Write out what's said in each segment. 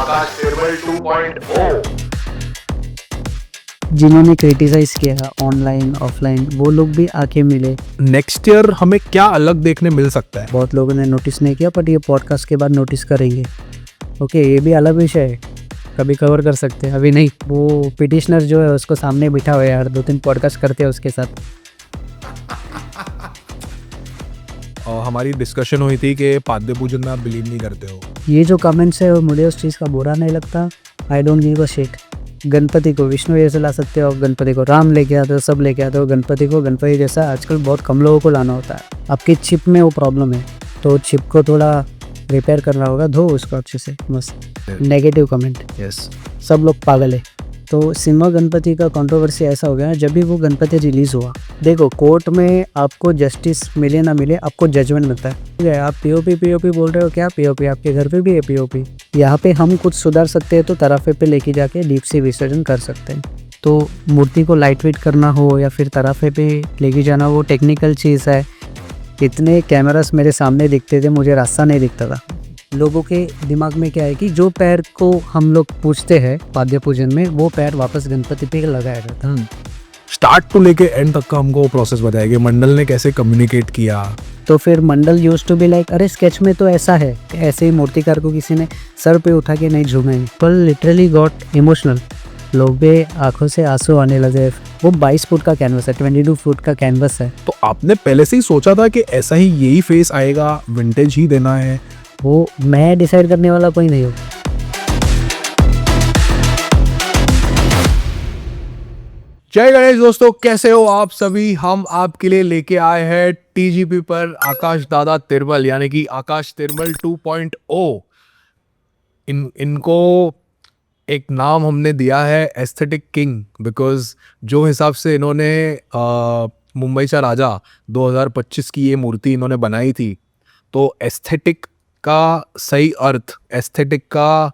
आकाश निर्मल 2.0। जिन्होंने क्रिटिसाइज किया online offline, वो लोग भी आके मिले। नेक्स्ट ईयर हमें क्या अलग देखने मिल सकता है? बहुत लोगों ने नोटिस नहीं किया, बट ये पॉडकास्ट के बाद नोटिस करेंगे। ओके, ये भी अलग विषय है, कभी कवर कर सकते हैं, अभी नहीं। वो पिटिशनर जो है उसको सामने बिठा हुआ है यार, 2-3 पॉडकास्ट करते हैं उसके साथ। हमारी डिस्कशन हुई थी कि पाद्य पूजन में आप बिलीव नहीं करते हो। ये जो कमेंट्स है वो मुझे उस चीज़ का बुरा नहीं लगता। I don't give a shit. Ganpati को विष्णु जैसे ला सकते हो, गणपति को राम लेके आते हो, सब लेके आते हो। गणपति को गणपति जैसा आजकल बहुत कम लोगों को लाना होता है। आपकी चिप में वो प्रॉब्लम है, तो चिप को थोड़ा रिपेयर करना होगा, धो उसको अच्छे से। मस्त नेगेटिव कमेंट, यस, सब लोग पागल है। तो सिम्हा गणपति का कंट्रोवर्सी ऐसा हो गया, जब भी वो गणपति रिलीज़ हुआ, देखो कोर्ट में आपको जस्टिस मिले ना मिले, आपको जजमेंट मिलता है। ठीक है, आप पीओपी बोल रहे हो, क्या पीओपी? आपके घर पे भी है पीओपी। यहाँ पे हम कुछ सुधार सकते हैं तो तराफे पे लेके जाके डीप से विसर्जन कर सकते हैं। तो मूर्ति को लाइट वेट करना हो या फिर तराफे पे लेके जाना, वो टेक्निकल चीज़ है। इतने कैमरास मेरे सामने दिखते थे, मुझे रास्ता नहीं दिखता था। लोगों के दिमाग में क्या है कि जो पैर को हम लोग पूजते हैं पाद्य पूजन में, वो पैर वापस गणपति पे लगाया जाता है। स्टार्ट टू लेके एंड तक का हमको प्रोसेस बताया कि मंडल ने कैसे कम्युनिकेट किया। तो फिर मंडल यूज टू बी लाइक, अरे स्केच में तो ऐसा है। ऐसे ही मूर्तिकार को किसी ने सर पे उठा के नहीं झूमे, पर लिटरली गॉट इमोशनल। लोग भी आंखों से आंसू आने लगे। वो 22 फुट का कैनवस है, 22 फुट का कैनवस है। तो आपने पहले से ही सोचा था कि ऐसा ही यही फेस आएगा, विंटेज ही देना है? वो मैं डिसाइड करने वाला कोई नहीं हूँ। जय गणेश दोस्तों, कैसे हो आप सभी? हम आपके लिए लेके आए हैं टीजीपी पर आकाश दादा तिरमल, यानी कि आकाश तिरमल 2.0। इनको एक नाम हमने दिया है एस्थेटिक किंग, बिकॉज जो हिसाब से इन्होंने मुंबई चा राजा 2025 की ये मूर्ति इन्होंने बनाई थी, तो एस्थेटिक का सही अर्थ, एस्थेटिक का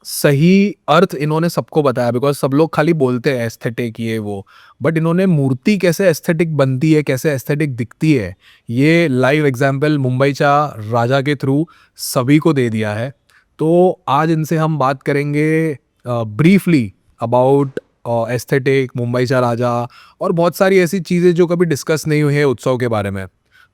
सही अर्थ इन्होंने सबको बताया। बिकॉज सब लोग खाली बोलते हैं एस्थेटिक ये वो, बट इन्होंने मूर्ति कैसे एस्थेटिक बनती है, कैसे एस्थेटिक दिखती है, ये लाइव एग्जाम्पल मुंबई चा राजा के थ्रू सभी को दे दिया है। तो आज इनसे हम बात करेंगे ब्रीफली अबाउट एस्थेटिक, मुंबई चा राजा और बहुत सारी ऐसी चीज़ें जो कभी डिस्कस नहीं हुई है उत्सव के बारे में।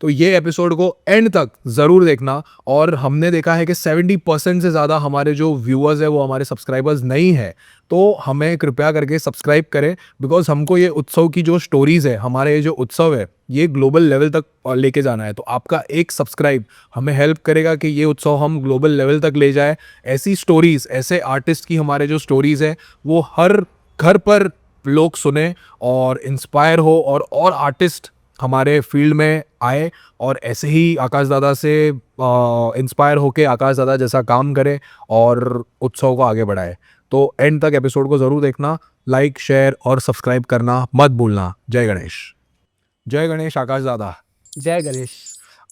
तो ये एपिसोड को एंड तक ज़रूर देखना। और हमने देखा है कि 70% से ज़्यादा हमारे जो व्यूअर्स है वो हमारे सब्सक्राइबर्स नहीं है, तो हमें कृपया करके सब्सक्राइब करें। बिकॉज हमको ये उत्सव की जो स्टोरीज़ है, हमारे ये जो उत्सव है, ये ग्लोबल लेवल तक लेके जाना है। तो आपका एक सब्सक्राइब हमें हेल्प करेगा कि ये उत्सव हम ग्लोबल लेवल तक ले जाए। ऐसी स्टोरीज़, ऐसे आर्टिस्ट की हमारे जो स्टोरीज़ है वो हर घर पर लोग सुने और इंस्पायर हो, और आर्टिस्ट हमारे फील्ड में आए और ऐसे ही आकाश दादा से इंस्पायर होके आकाश दादा जैसा काम करे और उत्सव को आगे बढ़ाए। तो एंड तक एपिसोड को ज़रूर देखना, लाइक शेयर और सब्सक्राइब करना मत भूलना। जय गणेश। जय गणेश आकाश दादा। जय Ganesh.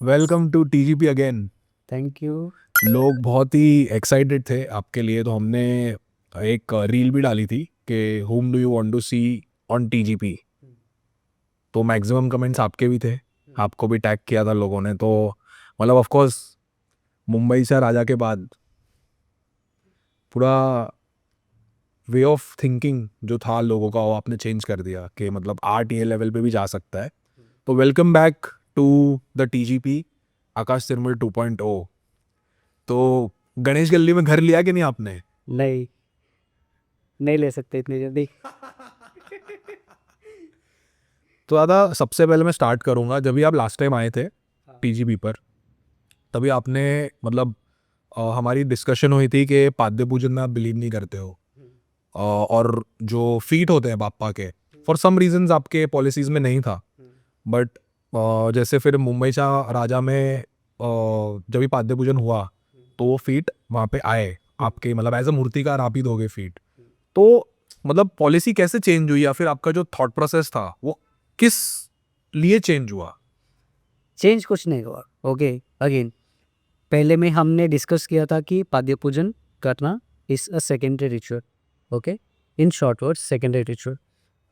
Welcome to TGP again. Thank you. लोग बहुत ही एक्साइटेड थे आपके लिए, तो हमने एक रील भी डाली थी कि whom do you want to see on TGP। तो मैक्सिमम कमेंट्स आपके भी थे, आपको भी टैग किया था लोगों ने। तो मतलब ऑफ कोर्स मुंबई से राजा के बाद पूरा वे ऑफ थिंकिंग जो था लोगों का, वो आपने चेंज कर दिया कि मतलब आर्ट ये लेवल पे भी जा सकता है। तो welcome back to the TGP Akash Tirmal 2.0। तो गणेश गली में घर लिया कि नहीं आपने? नहीं ले सकते इतनी जल्दी। तो दादा सबसे पहले मैं स्टार्ट करूँगा, जब भी आप लास्ट टाइम आए थे टीजीपी पर, तभी आपने मतलब हमारी डिस्कशन हुई थी कि पाद्य पूजन में आप बिलीव नहीं करते हो। और जो फीट होते हैं बाप्पा के, फॉर सम रीजंस आपके पॉलिसीज़ में नहीं था। बट जैसे फिर मुंबई चा राजा में जब भी पाद्य पूजन हुआ तो वो फीट वहाँ पे आए आपके, मतलब एज अ मूर्तिकार आप ही दोगे फीट। तो मतलब पॉलिसी कैसे चेंज हुई, या फिर आपका जो थॉट प्रोसेस था वो किस लिए चेंज हुआ? चेंज कुछ नहीं हुआ। ओके, अगेन पहले में हमने डिस्कस किया था कि पाद्य पूजन करना is a secondary ritual. Okay, in short words secondary ritual.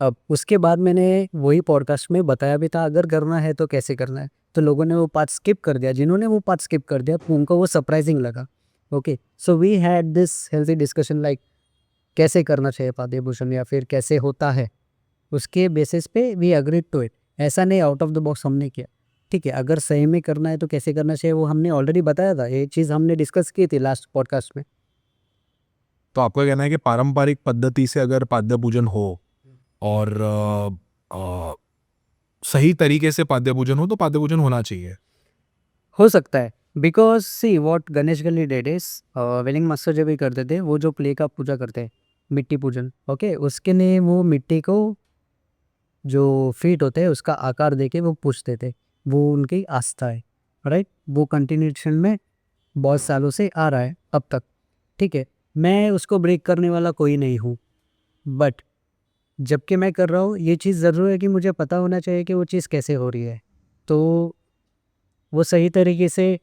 अब उसके बाद मैंने वही पॉडकास्ट में बताया भी था, अगर करना है तो कैसे करना है। तो लोगों ने वो पार्ट स्किप कर दिया। जिन्होंने वो पार्ट स्किप कर दिया उनको वो सरप्राइजिंग लगा okay, so we had this healthy discussion like कैसे करना चाहिए पाद्य भूषण या फिर कैसे होता है, उसके बेसिस पे वी अग्रीड टू इट। ऐसा नहीं आउट ऑफ द बॉक्स हमने किया, ठीक है। अगर सही में करना है तो कैसे करना चाहिए वो हमने ऑलरेडी बताया था, ये चीज़ हमने डिस्कस की थी लास्ट पॉडकास्ट में। तो आपका कहना है कि पारंपरिक पद्धति से अगर पाद्य पूजन हो और सही तरीके से पाद्य पूजन हो तो पाद्य पूजन होना चाहिए। हो सकता है, बिकॉज सी वॉट गणेश गली डेड इज, वेलिंग मास्टर जब भी करते थे वो जो प्ले का पूजा करते हैं, मिट्टी पूजन, ओके, उसके लिए वो मिट्टी को जो फीट होते हैं उसका आकार देके वो पूछते थे, वो उनकी आस्था है, राइट। वो कंटिन्यूशन में बहुत सालों से आ रहा है अब तक, ठीक है। मैं उसको ब्रेक करने वाला कोई नहीं हूँ, बट जबकि मैं कर रहा हूँ ये चीज़ ज़रूर है कि मुझे पता होना चाहिए कि वो चीज़ कैसे हो रही है, तो वो सही तरीके से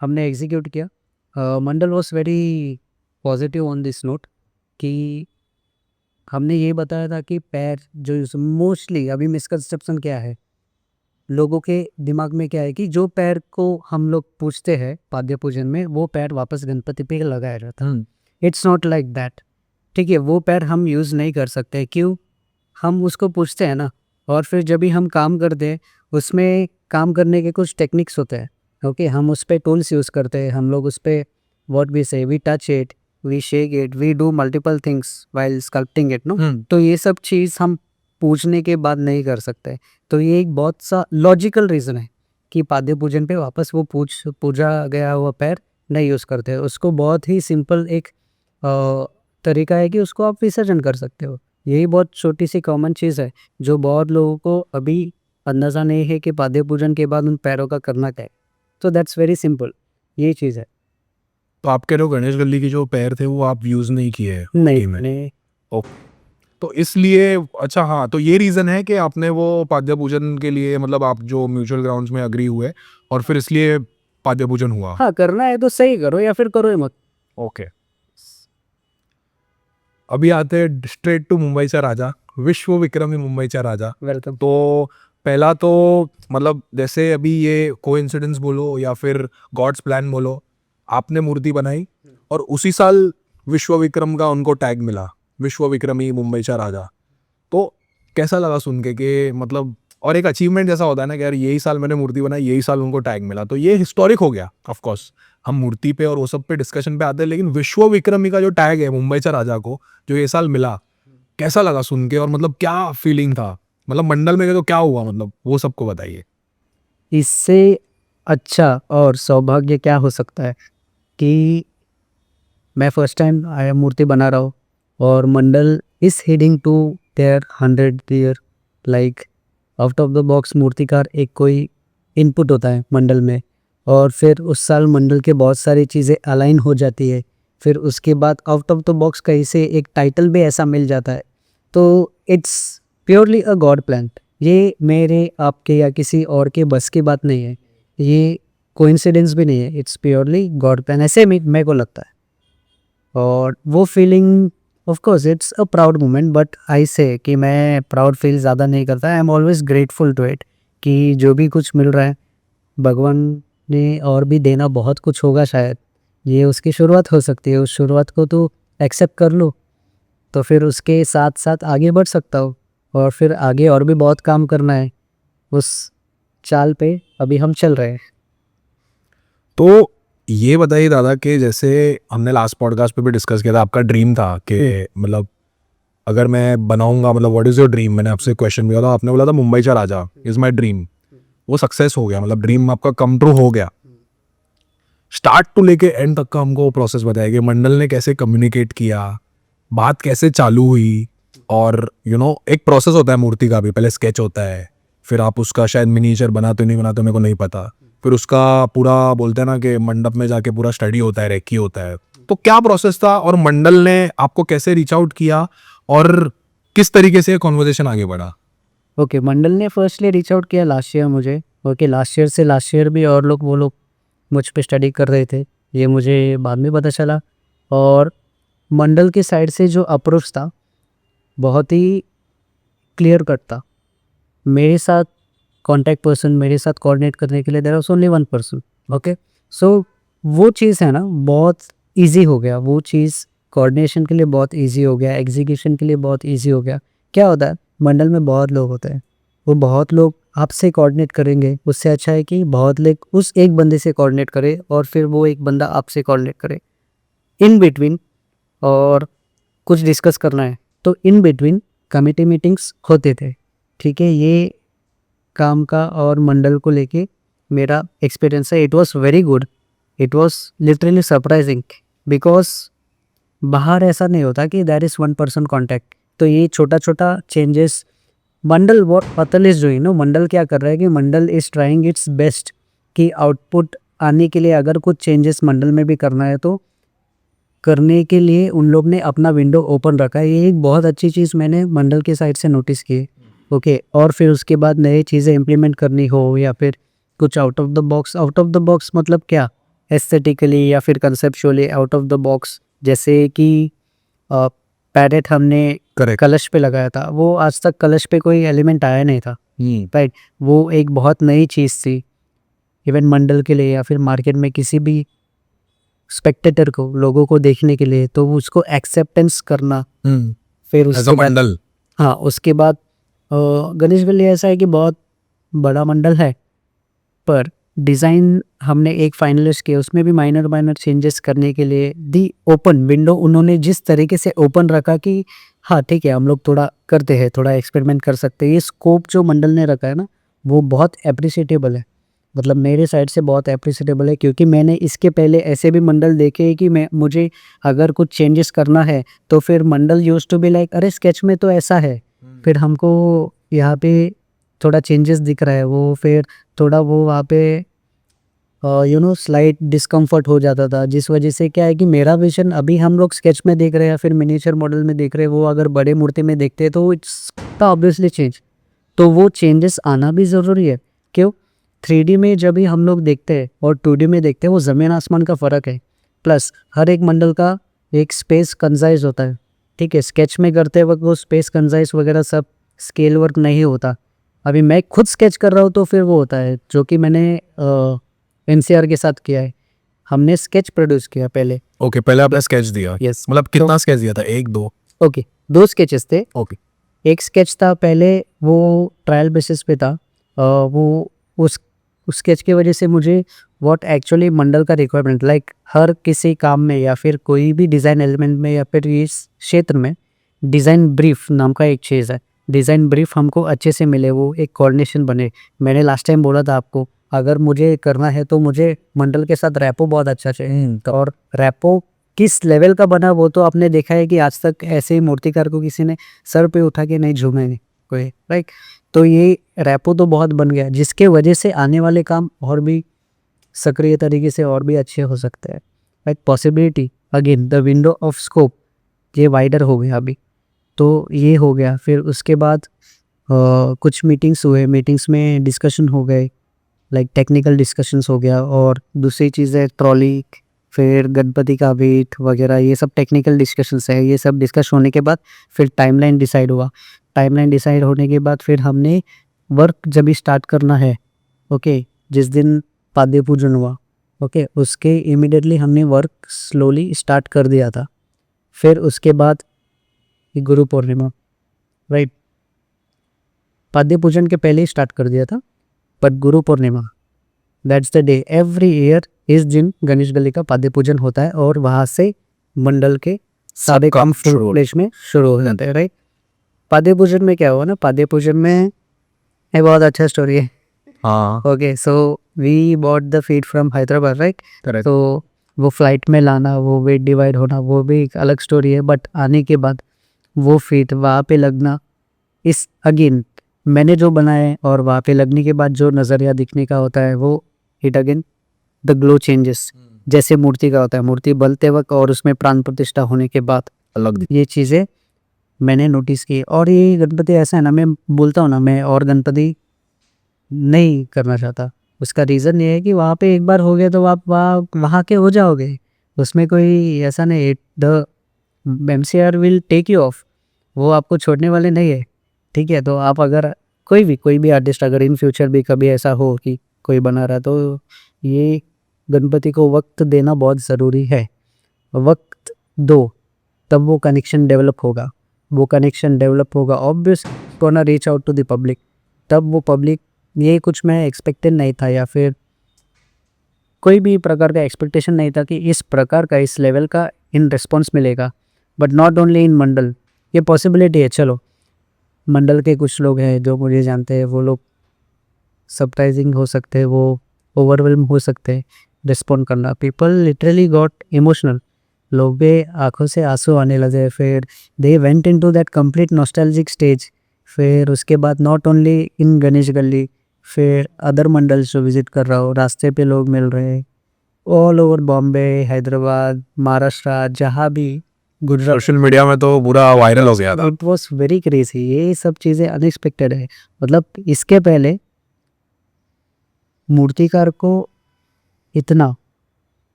हमने एग्जीक्यूट किया। Mandal was very positive on this note कि हमने ये बताया था कि पैर जो मोस्टली अभी मिसकंसेप्शन क्या है लोगों के दिमाग में, क्या है कि जो पैर को हम लोग पूछते हैं पाद्य पूजन में वो पैर वापस गणपति पे लगाया जाता है। इट्स नॉट लाइक दैट, ठीक है। वो पैर हम यूज़ नहीं कर सकते, क्यों? हम उसको पूछते हैं ना, और फिर जब भी हम काम करते हैं उसमें काम करने के कुछ टेक्निक्स होते हैं, ओके। हम उस पर टूल्स यूज़ करते हैं, हम लोग उस पर what we say, we touch it, we shake it, we do multiple things while sculpting it, no. तो ये सब चीज़ हम पूछने के बाद नहीं कर सकते। तो ये एक बहुत सा लॉजिकल रीज़न है कि पाद्य पूजन पे वापस वो पूजा गया हुआ पैर नहीं यूज़ करते हैं। उसको बहुत ही सिंपल एक तरीका है कि उसको आप विसर्जन कर सकते हो। यही बहुत छोटी सी कॉमन चीज़ है जो बहुत लोगों को अभी अंदाज़ा नहीं है कि पाद्य पूजन के बाद उन पैरों का करना क्या है। तो दैट्स वेरी सिंपल, ये चीज़ है। तो आप कह रहे हो गणेश गली के जो पैर थे वो आप यूज नहीं किए नहीं game में? नहीं, तो इसलिए अच्छा, हाँ, तो ये रीजन है कि आपने वो पाद्य पूजन के लिए मतलब आप जो म्यूचुअल ग्राउंड्स में अग्री हुए और फिर इसलिए पाद्य पूजन हुआ। हाँ, करना है तो सही करो या फिर करो ही मत। ओके, अभी आते हैं स्ट्रेट टू मुंबईचा राजा, विश्व विक्रमी मुंबईचा राजा। वेलकम। तो पहला तो मतलब जैसे अभी ये कोइंसिडेंस बोलो या फिर गॉड्स प्लान बोलो, आपने मूर्ति बनाई और उसी साल विश्व विक्रम का उनको टैग मिला, विश्व विक्रमी मुंबईचा राजा। तो कैसा लगा सुन के कि मतलब, और एक अचीवमेंट जैसा होता है ना कि यार यही साल मैंने मूर्ति बनाई, यही साल उनको टैग मिला, तो ये हिस्टोरिक हो गया। ऑफ कोर्स हम मूर्ति पे और वो सब पे डिस्कशन पे आते हैं, लेकिन विश्व विक्रमी का जो टैग है मुंबईचा राजा को जो ये साल मिला, कैसा लगा सुन के और मतलब क्या फीलिंग था, मतलब मंडल में गए तो क्या हुआ, मतलब वो सबको बताइए। इससे अच्छा और सौभाग्य क्या हो सकता है कि मैं फर्स्ट टाइम आया मूर्ति बना रहा हूँ और Mandal is heading to there 100 year, like out of the box मूर्तिकार एक कोई इनपुट होता है मंडल में, और फिर उस साल मंडल के बहुत सारी चीज़ें अलाइन हो जाती है, फिर उसके बाद आउट ऑफ द बॉक्स कहीं से एक टाइटल भी ऐसा मिल जाता है। तो it's purely a God plan. ये मेरे आपके या किसी और के बस की बात नहीं है, ये कोइंसिडेंस भी नहीं है, इट्स प्योरली गॉड प्लान, ऐसे मेरे को लगता है। और वो feeling of course it's a proud moment, but I say कि मैं प्राउड फील ज़्यादा नहीं करता, I am always grateful to it कि जो भी कुछ मिल रहा है भगवान ने और भी देना बहुत कुछ होगा शायद, ये उसकी शुरुआत हो सकती है, उस शुरुआत को तो एक्सेप्ट कर लो, तो फिर उसके साथ साथ आगे बढ़ सकता हो, और फिर आगे और भी बहुत काम करना है, उस चाल पे अभी हम चल रहे हैं। तो ये बताइए दादा कि जैसे हमने लास्ट पॉडकास्ट पे भी डिस्कस किया था, आपका ड्रीम था कि मतलब अगर मैं बनाऊंगा, मतलब व्हाट इज़ योर ड्रीम, मैंने आपसे क्वेश्चन किया था, आपने बोला था मुंबईचा राजा इज़ माय ड्रीम। वो सक्सेस हो गया, मतलब ड्रीम आपका कम ट्रू हो गया। स्टार्ट टू लेके एंड तक का हमको प्रोसेस बताया कि मंडल ने कैसे कम्युनिकेट किया, बात कैसे चालू हुई, और एक प्रोसेस होता है मूर्ति का भी, पहले स्केच होता है, फिर आप उसका शायद मिनीचर बनाते नहीं बनाते मेरे को नहीं पता, फिर उसका पूरा बोलते हैं ना कि मंडप में जाके पूरा स्टडी होता है, रेकी होता है। तो क्या प्रोसेस था और मंडल ने आपको कैसे रीच आउट किया और किस तरीके से कॉन्वर्जेशन आगे बढ़ा? ओके, मंडल ने फर्स्टली रीच आउट किया लास्ट ईयर मुझे, ओके। लास्ट ईयर भी और वो लोग मुझ पे स्टडी कर रहे थे, ये मुझे बाद में पता चला। और मंडल के साइड से जो अप्रोच था बहुत ही क्लियर कट था। मेरे साथ कांटेक्ट पर्सन, मेरे साथ कोऑर्डिनेट करने के लिए there was only one person, okay. So वो चीज़ है ना बहुत इजी हो गया, वो चीज़ कोऑर्डिनेशन के लिए बहुत इजी हो गया, एग्जीक्यूशन के लिए बहुत इजी हो गया। क्या होता है मंडल में बहुत लोग होते हैं, वो बहुत लोग आपसे कोऑर्डिनेट करेंगे, उससे अच्छा है कि बहुत लोग उस एक बंदे से कोऑर्डिनेट करे और फिर वो एक बंदा आपसे कोऑर्डिनेट करे इन बिटवीन, और कुछ डिस्कस करना है तो इन बिटवीन कमिटी मीटिंग्स होते थे। ठीक है, ये काम का और मंडल को लेके मेरा एक्सपीरियंस है। It was very good, it was literally surprising, because बाहर ऐसा नहीं होता कि दैट इज़ 1% कॉन्टैक्ट। तो ये छोटा छोटा चेंजेस मंडल वॉट पतल इज डूइंग, नो मंडल क्या कर रहा है कि मंडल इज ट्राइंग इट्स बेस्ट कि आउटपुट आने के लिए अगर कुछ चेंजेस मंडल में भी करना है तो करने के लिए उन लोग ने अपना विंडो ओपन रखा है। ये एक बहुत अच्छी चीज़ मैंने मंडल के साइड से नोटिस की है। ओके, और फिर उसके बाद नई चीज़ें इम्प्लीमेंट करनी हो या फिर कुछ आउट ऑफ द बॉक्स मतलब क्या, एस्थेटिकली या फिर conceptually out of the box, जैसे कि पैरेट हमने करेक्ट। कलश पे लगाया था, वो आज तक कलश पे कोई एलिमेंट आया नहीं था, राइट। वो एक बहुत नई चीज़ थी इवन मंडल के लिए या फिर मार्केट में किसी भी स्पेक्टेटर को, लोगों को देखने के लिए, तो वो उसको एक्सेप्टेंस करना। फिर एज अ उसके बाद मंडल। हाँ, उसके बाद गणेश गली ऐसा है कि बहुत बड़ा मंडल है, पर डिज़ाइन हमने एक फाइनलिस्ट किया, उसमें भी माइनर चेंजेस करने के लिए दी ओपन विंडो। उन्होंने जिस तरीके से ओपन रखा कि हाँ ठीक है, हम लोग थोड़ा करते हैं, थोड़ा एक्सपेरिमेंट कर सकते हैं, ये स्कोप जो मंडल ने रखा है ना वो बहुत एप्रिसिएटेबल है। मतलब मेरे साइड से बहुत एप्रिसिएटेबल है, क्योंकि मैंने इसके पहले ऐसे भी मंडल देखे हैं कि मुझे अगर कुछ चेंजेस करना है तो फिर मंडल यूज्ड टू बी लाइक अरे स्केच में तो ऐसा है, फिर हमको यहाँ पे थोड़ा चेंजेस दिख रहा है, वो फिर थोड़ा वो वहाँ पे स्लाइट डिस्कम्फर्ट हो जाता था, जिस वजह से क्या है कि मेरा विजन अभी हम लोग स्केच में देख रहे हैं या फिर मिनिएचर मॉडल में देख रहे हैं, वो अगर बड़े मूर्ति में देखते हैं तो इट्स ऑब्वियसली चेंज। तो वो चेंजेस आना भी ज़रूरी है। क्यों? 3D में जब भी हम लोग देखते हैं और 2D में देखते हैं, वो ज़मीन आसमान का फ़र्क है। प्लस हर एक मंडल का एक स्पेस कंजाइज होता है, ठीक है। स्केच में करते वक्त वो स्पेस कंजाइज वगैरह सब स्केल वर्क नहीं होता। अभी मैं खुद स्केच कर रहा हूँ तो फिर वो होता है, जो कि मैंने NCR के साथ किया है। हमने स्केच प्रोड्यूस किया पहले। ओके, पहले आपने स्केच दिया। यस, मतलब कितना स्केच दिया था, एक दो? ओके, 2 स्केचेस थे। ओके। एक स्केच था पहले, वो ट्रायल बेसिस पे था। वो उस स्केच की वजह से मुझे व्हाट एक्चुअली मंडल का रिक्वायरमेंट, लाइक हर किसी काम में या फिर कोई भी डिज़ाइन एलिमेंट में या फिर इस क्षेत्र में डिज़ाइन ब्रीफ नाम का एक चीज़ है। डिज़ाइन ब्रीफ हमको अच्छे से मिले, वो एक कोऑर्डिनेशन बने। मैंने लास्ट टाइम बोला था आपको, अगर मुझे करना है तो मुझे मंडल के साथ रैपो बहुत अच्छा चाहिए। तो और रैपो किस लेवल का बना वो तो आपने देखा है कि आज तक ऐसे मूर्तिकार को किसी ने सर पे उठा के नहीं झूमे नहीं कोई, राइट। तो ये रैपो तो बहुत बन गया, जिसके वजह से आने वाले काम और भी सक्रिय तरीके से और भी अच्छे हो सकते हैं, right. Possibility again, the window of scope ये वाइडर हो गया अभी, तो ये हो गया। फिर उसके बाद कुछ मीटिंग्स हुए, मीटिंग्स में डिस्कशन हो गए, लाइक टेक्निकल डिस्कशंस हो गया। और दूसरी चीज़ है ट्रॉली, फिर गणपति का वेट वगैरह, ये सब टेक्निकल डिस्कशंस है। ये सब डिस्कस होने के बाद फिर टाइमलाइन डिसाइड हुआ। टाइमलाइन डिसाइड होने के बाद फिर हमने वर्क जब भी स्टार्ट करना है, ओके, जिस दिन पाद्य पूजन हुआ, ओके, उसके इमिडिएटली हमने वर्क स्लोली स्टार्ट कर दिया था। फिर उसके बाद गुरु पूर्णिमा, राइट, पाद्य पूजन के पहले ही स्टार्ट कर दिया था, but Guru Purnima that's the day, every year इस दिन गणेश गली का पाद्य पूजन होता है और वहाँ से मंडल के सारे काम फुल फ्लेश में शुरू हो जाते हैं, राइट। पाद्य पूजन में क्या हुआ ना, पाद्य पूजन में ये बहुत अच्छा स्टोरी है। हाँ, okay, so we bought the feed from Hyderabad, right. Correct. तो वो फ्लाइट में लाना, वो वेट डिवाइड होना, वो भी एक अलग स्टोरी है। बट आने के बाद वो फीट वहाँ पे लगना, इस अगेन मैंने जो बनाए और वहाँ पे लगने के बाद जो नज़रिया दिखने का होता है, वो it again the glow changes, जैसे मूर्ति का होता है, मूर्ति बनते वक्त और उसमें प्राण प्रतिष्ठा होने के बाद अलग। ये चीज़ें मैंने नोटिस की। और ये गणपति ऐसा है ना, मैं बोलता हूँ ना, मैं और गणपति नहीं करना चाहता। उसका रीज़न ये है कि वहाँ पे एक बार हो गया तो आप वहाँ के हो जाओगे, उसमें कोई ऐसा नहीं, the MCR will take you off, वो आपको छोड़ने वाले नहीं है, ठीक है। तो आप अगर कोई भी आर्टिस्ट अगर इन फ्यूचर भी कभी ऐसा हो कि कोई बना रहा, तो ये गणपति को वक्त देना बहुत ज़रूरी है। वक्त दो, तब वो कनेक्शन डेवलप होगा। वो कनेक्शन डेवलप होगा obvious gonna reach out to the public. तब वो पब्लिक, ये कुछ मैं एक्सपेक्टेड नहीं था या फिर कोई भी प्रकार का एक्सपेक्टेशन नहीं था कि इस प्रकार का, इस लेवल का इन रिस्पॉन्स मिलेगा। बट नॉट ओनली इन मंडल, ये पॉसिबिलिटी है। चलो, मंडल के कुछ लोग हैं जो मुझे जानते हैं, वो लोग सरप्राइजिंग हो सकते हैं, वो ओवरवेलम हो सकते हैं रिस्पॉन्ड करना। पीपल लिटरली गॉट इमोशनल, लोग के आंखों से आंसू आने लगे। फिर they went into that complete nostalgic stage. फिर उसके बाद नॉट ओनली इन गणेश गली, फिर अदर मंडल्स जो विजिट कर रहा हूँ, रास्ते पे लोग मिल रहे हैं ऑल ओवर बॉम्बे, हैदराबाद, महाराष्ट्र, जहाँ भी, गुजरात। सोशल मीडिया में तो पूरा वायरल हो गया था। It was very crazy. ये सब चीज़ें अनएक्सपेक्टेड है। मतलब इसके पहले मूर्तिकार को इतना,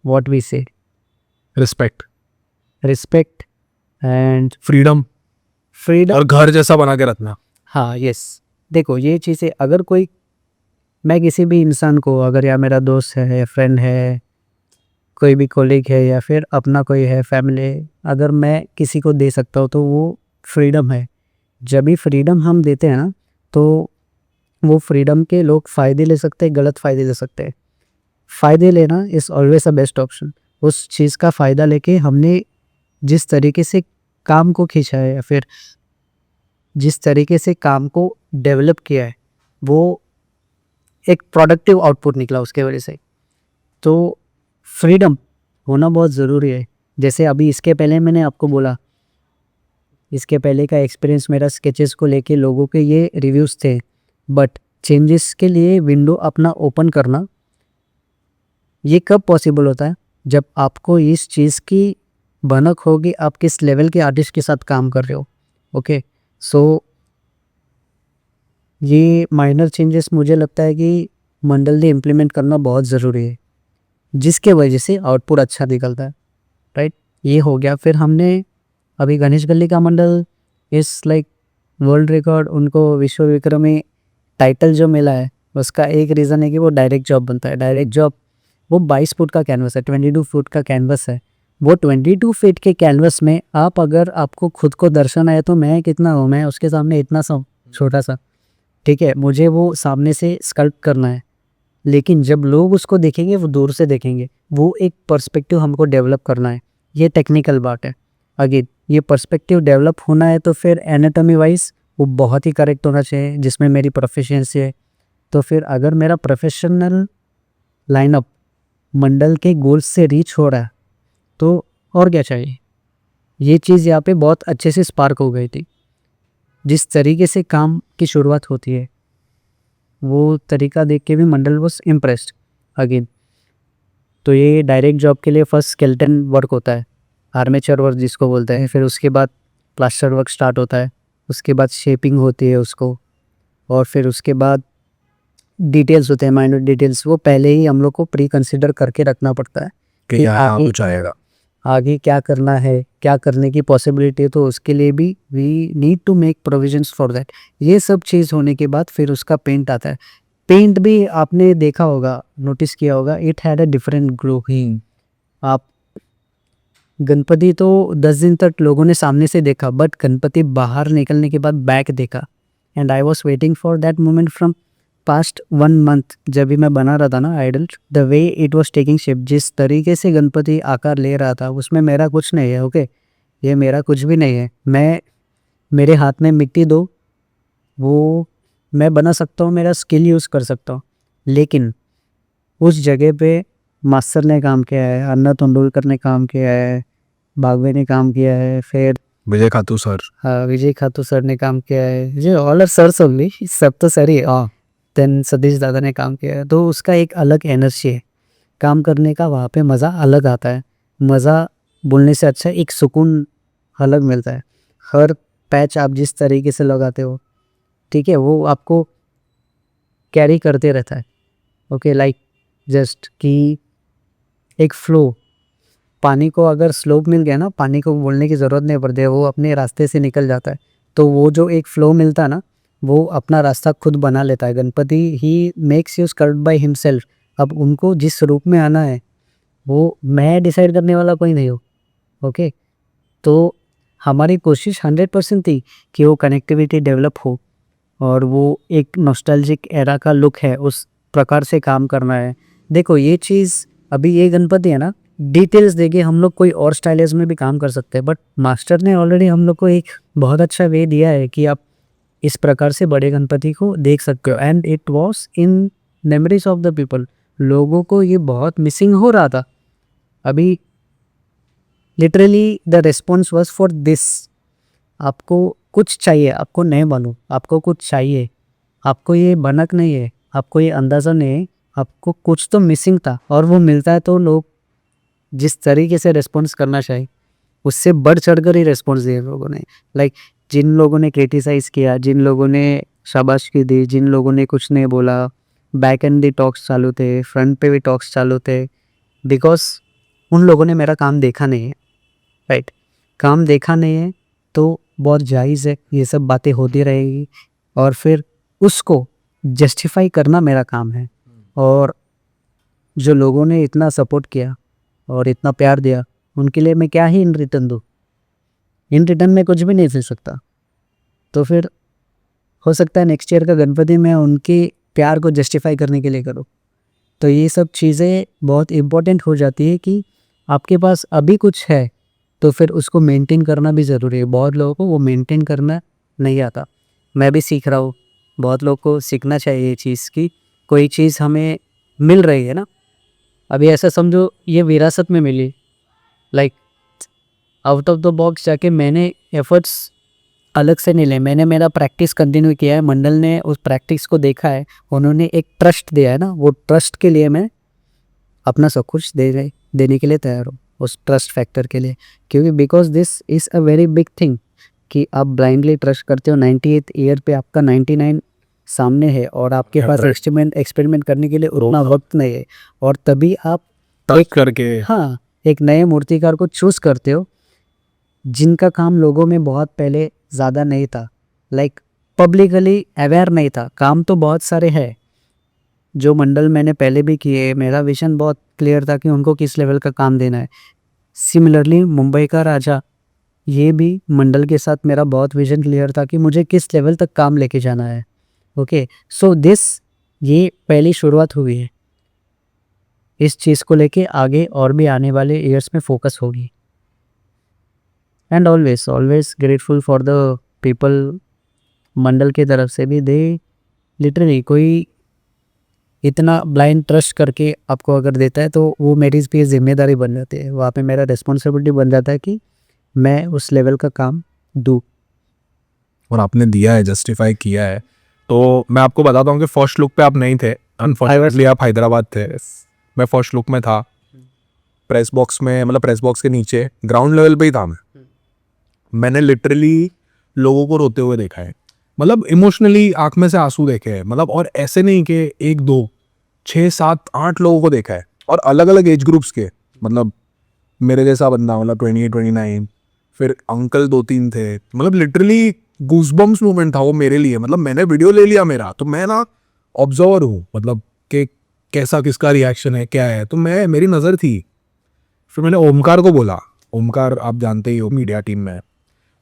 व्हाट वी से, respect, respect and freedom freedom. और घर जैसा बना के रखना। हाँ, यस। देखो, ये चीज़ें अगर कोई, मैं किसी भी इंसान को, अगर या मेरा दोस्त है या फ्रेंड है, कोई भी कोलीग है या फिर अपना कोई है फैमिली, अगर मैं किसी को दे सकता हूँ तो वो फ्रीडम है। जब भी फ्रीडम हम देते हैं ना, तो वो फ्रीडम के लोग फ़ायदे ले सकते हैं, गलत फ़ायदे ले सकते हैं। फ़ायदे लेना is always a best option. उस चीज़ का फ़ायदा लेके हमने जिस तरीके से काम को खींचा है या फिर जिस तरीके से काम को डेवलप किया है, वो एक प्रोडक्टिव आउटपुट निकला उसके वजह से। तो फ्रीडम होना बहुत ज़रूरी है। जैसे अभी इसके पहले मैंने आपको बोला, इसके पहले का एक्सपीरियंस मेरा स्केचेस को लेके लोगों के ये रिव्यूज़ थे। बट चेंजेस के लिए विंडो अपना ओपन करना, ये कब पॉसिबल होता है? जब आपको इस चीज़ की भनक होगी आप किस लेवल के आर्टिस्ट के साथ काम कर रहे हो। ओके, सो ये माइनर चेंजेस मुझे लगता है कि मंडल ने इम्प्लीमेंट करना बहुत ज़रूरी है, जिसके वजह से आउटपुट अच्छा निकलता है, राइट। ये हो गया। फिर हमने अभी गणेश गली का मंडल इस लाइक वर्ल्ड रिकॉर्ड, उनको विश्व विक्रमी टाइटल जो मिला है, उसका एक रीज़न है कि वो डायरेक्ट जॉब बनता है। डायरेक्ट जॉब, वो 22 फुट का कैनवस है, 22 फुट का कैनवस है। वो 22 फीट के कैनवस में आप, अगर आपको खुद को दर्शन आए तो मैं कितना हूँ, मैं उसके सामने इतना सा हूँ, छोटा सा, ठीक है। मुझे वो सामने से स्कल्प करना है, लेकिन जब लोग उसको देखेंगे वो दूर से देखेंगे। वो एक पर्सपेक्टिव हमको डेवलप करना है, ये टेक्निकल बात है। अगेन, ये पर्सपेक्टिव डेवलप होना है तो फिर एनाटॉमी वाइज वो बहुत ही करेक्ट होना चाहिए, जिसमें मेरी प्रोफिशिएंसी है। तो फिर अगर मेरा प्रोफेशनल लाइनअप मंडल के गोल्स से रीच हो रहा है तो और क्या चाहिए। ये चीज़ यहाँ पे बहुत अच्छे से स्पार्क हो गई थी। जिस तरीके से काम की शुरुआत होती है, वो तरीका देख के भी मंडल वॉज इम्प्रेस्ड। अगेन, तो ये डायरेक्ट जॉब के लिए फर्स्ट स्केलेटन वर्क होता है, आर्मेचर वर्क जिसको बोलते हैं। फिर उसके बाद प्लास्टर वर्क स्टार्ट होता है, उसके बाद शेपिंग होती है उसको, और फिर उसके बाद डिटेल्स होते हैं, माइनर डिटेल्स। वो पहले ही हम लोग को प्री कंसिडर करके रखना पड़ता है कि यहाँ कुछ आएगा, आगे क्या करना है, क्या करने की पॉसिबिलिटी है। तो उसके लिए भी we need to make provisions for that. ये सब चीज़ होने के बाद फिर उसका पेंट आता है। पेंट भी आपने देखा होगा, नोटिस किया होगा, it had a different glow. आप गणपति तो 10 दिन तक लोगों ने सामने से देखा, बट गणपति बाहर निकलने के बाद बैक देखा। And I was waiting for that moment from past 1 month. जब भी मैं बना रहा था ना idol, the way it was taking shape, जिस तरीके से गणपति आकार ले रहा था, उसमें मेरा कुछ नहीं है। ओके, ये मेरा कुछ भी नहीं है। मेरे हाथ में मिट्टी दो, वो मैं बना सकता हूँ, मेरा स्किल यूज़ कर सकता हूँ। लेकिन उस जगह पे मास्टर ने काम किया है, अन्ना तेंदुलकर ने काम किया है, बागवे ने काम किया है, फिर विजय खातू सर, हाँ, विजय खातू सर ने काम किया है। जो ऑल आर सर्स ओनली, सब तो सर ही है। देन सतीश दादा ने काम किया है। तो उसका एक अलग एनर्जी है काम करने का, वहाँ पे मज़ा अलग आता है। मज़ा बोलने से अच्छा एक सुकून अलग मिलता है। हर पैच आप जिस तरीके से लगाते हो, ठीक है, वो आपको कैरी करते रहता है। ओके, लाइक जस्ट कि एक फ्लो, पानी को अगर स्लोप मिल गया ना, पानी को बोलने की ज़रूरत नहीं पड़ती है, वो अपने रास्ते से निकल जाता है। तो वो जो एक फ्लो मिलता है ना, वो अपना रास्ता खुद बना लेता है। Ganpati he makes you sculpt by himself. अब उनको जिस रूप में आना है वो मैं डिसाइड करने वाला कोई नहीं हूँ। ओके, तो हमारी कोशिश 100% थी कि वो कनेक्टिविटी डेवलप हो और वो एक नॉस्टैल्जिक एरा का लुक है, उस प्रकार से काम करना है। देखो ये चीज़ अभी ये गणपति है ना, डिटेल्स देके हम लोग कोई और स्टाइल्स में भी काम कर सकते हैं, बट मास्टर ने ऑलरेडी हम लोग को एक बहुत अच्छा वे दिया है कि आप इस प्रकार से बड़े गणपति को देख सकते हो। And it was in memories of the people. लोगों को ये बहुत मिसिंग हो रहा था। अभी literally the response was for this. आपको कुछ चाहिए, आपको नहीं मालूम, आपको कुछ चाहिए, आपको ये भनक नहीं है, आपको ये अंदाज़ा नहीं है, आपको कुछ तो मिसिंग था और वो मिलता है। तो लोग जिस तरीके से रिस्पॉन्स करना चाहिए उससे बढ़ चढ़कर ही रिस्पॉन्स दिए लोगों ने। लाइक जिन लोगों ने क्रिटिसाइज़ किया, जिन लोगों ने शाबाशी दी, जिन लोगों ने कुछ नहीं बोला, बैक एंड दी टॉक्स चालू थे, फ्रंट पे भी टॉक्स चालू थे, बिकॉज उन लोगों ने मेरा काम देखा नहीं है। राइट, काम देखा नहीं है तो बहुत जायज़ है, ये सब बातें होती रहेगी और फिर उसको जस्टिफाई करना मेरा काम है। और जो लोगों ने इतना सपोर्ट किया और इतना प्यार दिया उनके लिए मैं क्या ही इन रिटर्न दूँ? इन रिटर्न में कुछ भी नहीं दे सकता। तो फिर हो सकता है नेक्स्ट ईयर का गणपति मैं उनके प्यार को जस्टिफाई करने के लिए करूँ। तो ये सब चीज़ें बहुत इम्पोर्टेंट हो जाती है कि आपके पास अभी कुछ है तो फिर उसको मेंटेन करना भी ज़रूरी है। बहुत लोगों को वो मेंटेन करना नहीं आता, मैं भी सीख रहा हूँ। बहुत लोगों को सीखना चाहिए ये चीज़ कि कोई चीज़ हमें मिल रही है ना, अभी ऐसा समझो ये विरासत में मिली। Like out of the box जाके मैंने एफर्ट्स अलग से नहीं ले, मैंने मेरा प्रैक्टिस कंटिन्यू किया है। मंडल ने उस प्रैक्टिस को देखा है, उन्होंने एक ट्रस्ट दिया है ना, वो ट्रस्ट के लिए मैं अपना सब कुछ देने के लिए तैयार हूँ, उस ट्रस्ट फैक्टर के लिए। क्योंकि because this is a very big thing कि आप ब्लाइंडली ट्रस्ट करते हो। 98th ईयर पे आपका 99 सामने है और आपके पास एक्सपेरिमेंट करने के लिए उतना वक्त नहीं है, और तभी आप टच करके हाँ एक नए मूर्तिकार को चूज़ करते हो जिनका काम लोगों में बहुत पहले ज़्यादा नहीं था, लाइक पब्लिकली अवेयर नहीं था। काम तो बहुत सारे हैं जो मंडल मैंने पहले भी किए, मेरा विजन बहुत क्लियर था कि उनको किस लेवल का काम देना है। सिमिलरली मुंबई का राजा, ये भी मंडल के साथ मेरा बहुत विजन क्लियर था कि मुझे किस लेवल तक काम लेके जाना है। ओके, सो दिस ये पहली शुरुआत हुई है, इस चीज़ को लेके आगे और भी आने वाले ईयर्स में फोकस होगी। And always grateful for the people. Mandal की तरफ से भी दे लिटरली कोई इतना ब्लाइंड ट्रस्ट करके आपको अगर देता है तो वो मेरी भी जिम्मेदारी बन जाती है, वहाँ पे मेरा रिस्पॉन्सिबिलिटी बन जाता है कि मैं उस लेवल का काम दूँ। और आपने दिया है, जस्टिफाई किया है। तो मैं आपको बताता हूँ कि फर्स्ट लुक पे आप नहीं थे, अनफॉर्चुनेटली आप हैदराबाद थे। मैं फर्स्ट लुक में था, प्रेस बॉक्स में, मतलब प्रेस बॉक्स के नीचे ग्राउंड लेवल पे ही था मैंने लिटरली लोगों को रोते हुए देखा है, मतलब इमोशनली आंख में से आंसू देखे हैं। मतलब और ऐसे नहीं कि 1 2 6 7 8 लोगों को देखा है, और अलग अलग एज ग्रुप्स के। मतलब मेरे जैसा बंदा, मतलब 28 29, फिर अंकल 2 3 थे। मतलब लिटरली गूज़बम्स मोमेंट था वो मेरे लिए। मतलब मैंने वीडियो ले लिया मेरा, तो मैं ना ऑब्जर्वर हूँ, मतलब कि कैसा किसका रिएक्शन है, क्या है। तो मेरी नज़र थी। फिर मैंने ओमकार को बोला, ओमकार आप जानते ही हो मीडिया टीम में।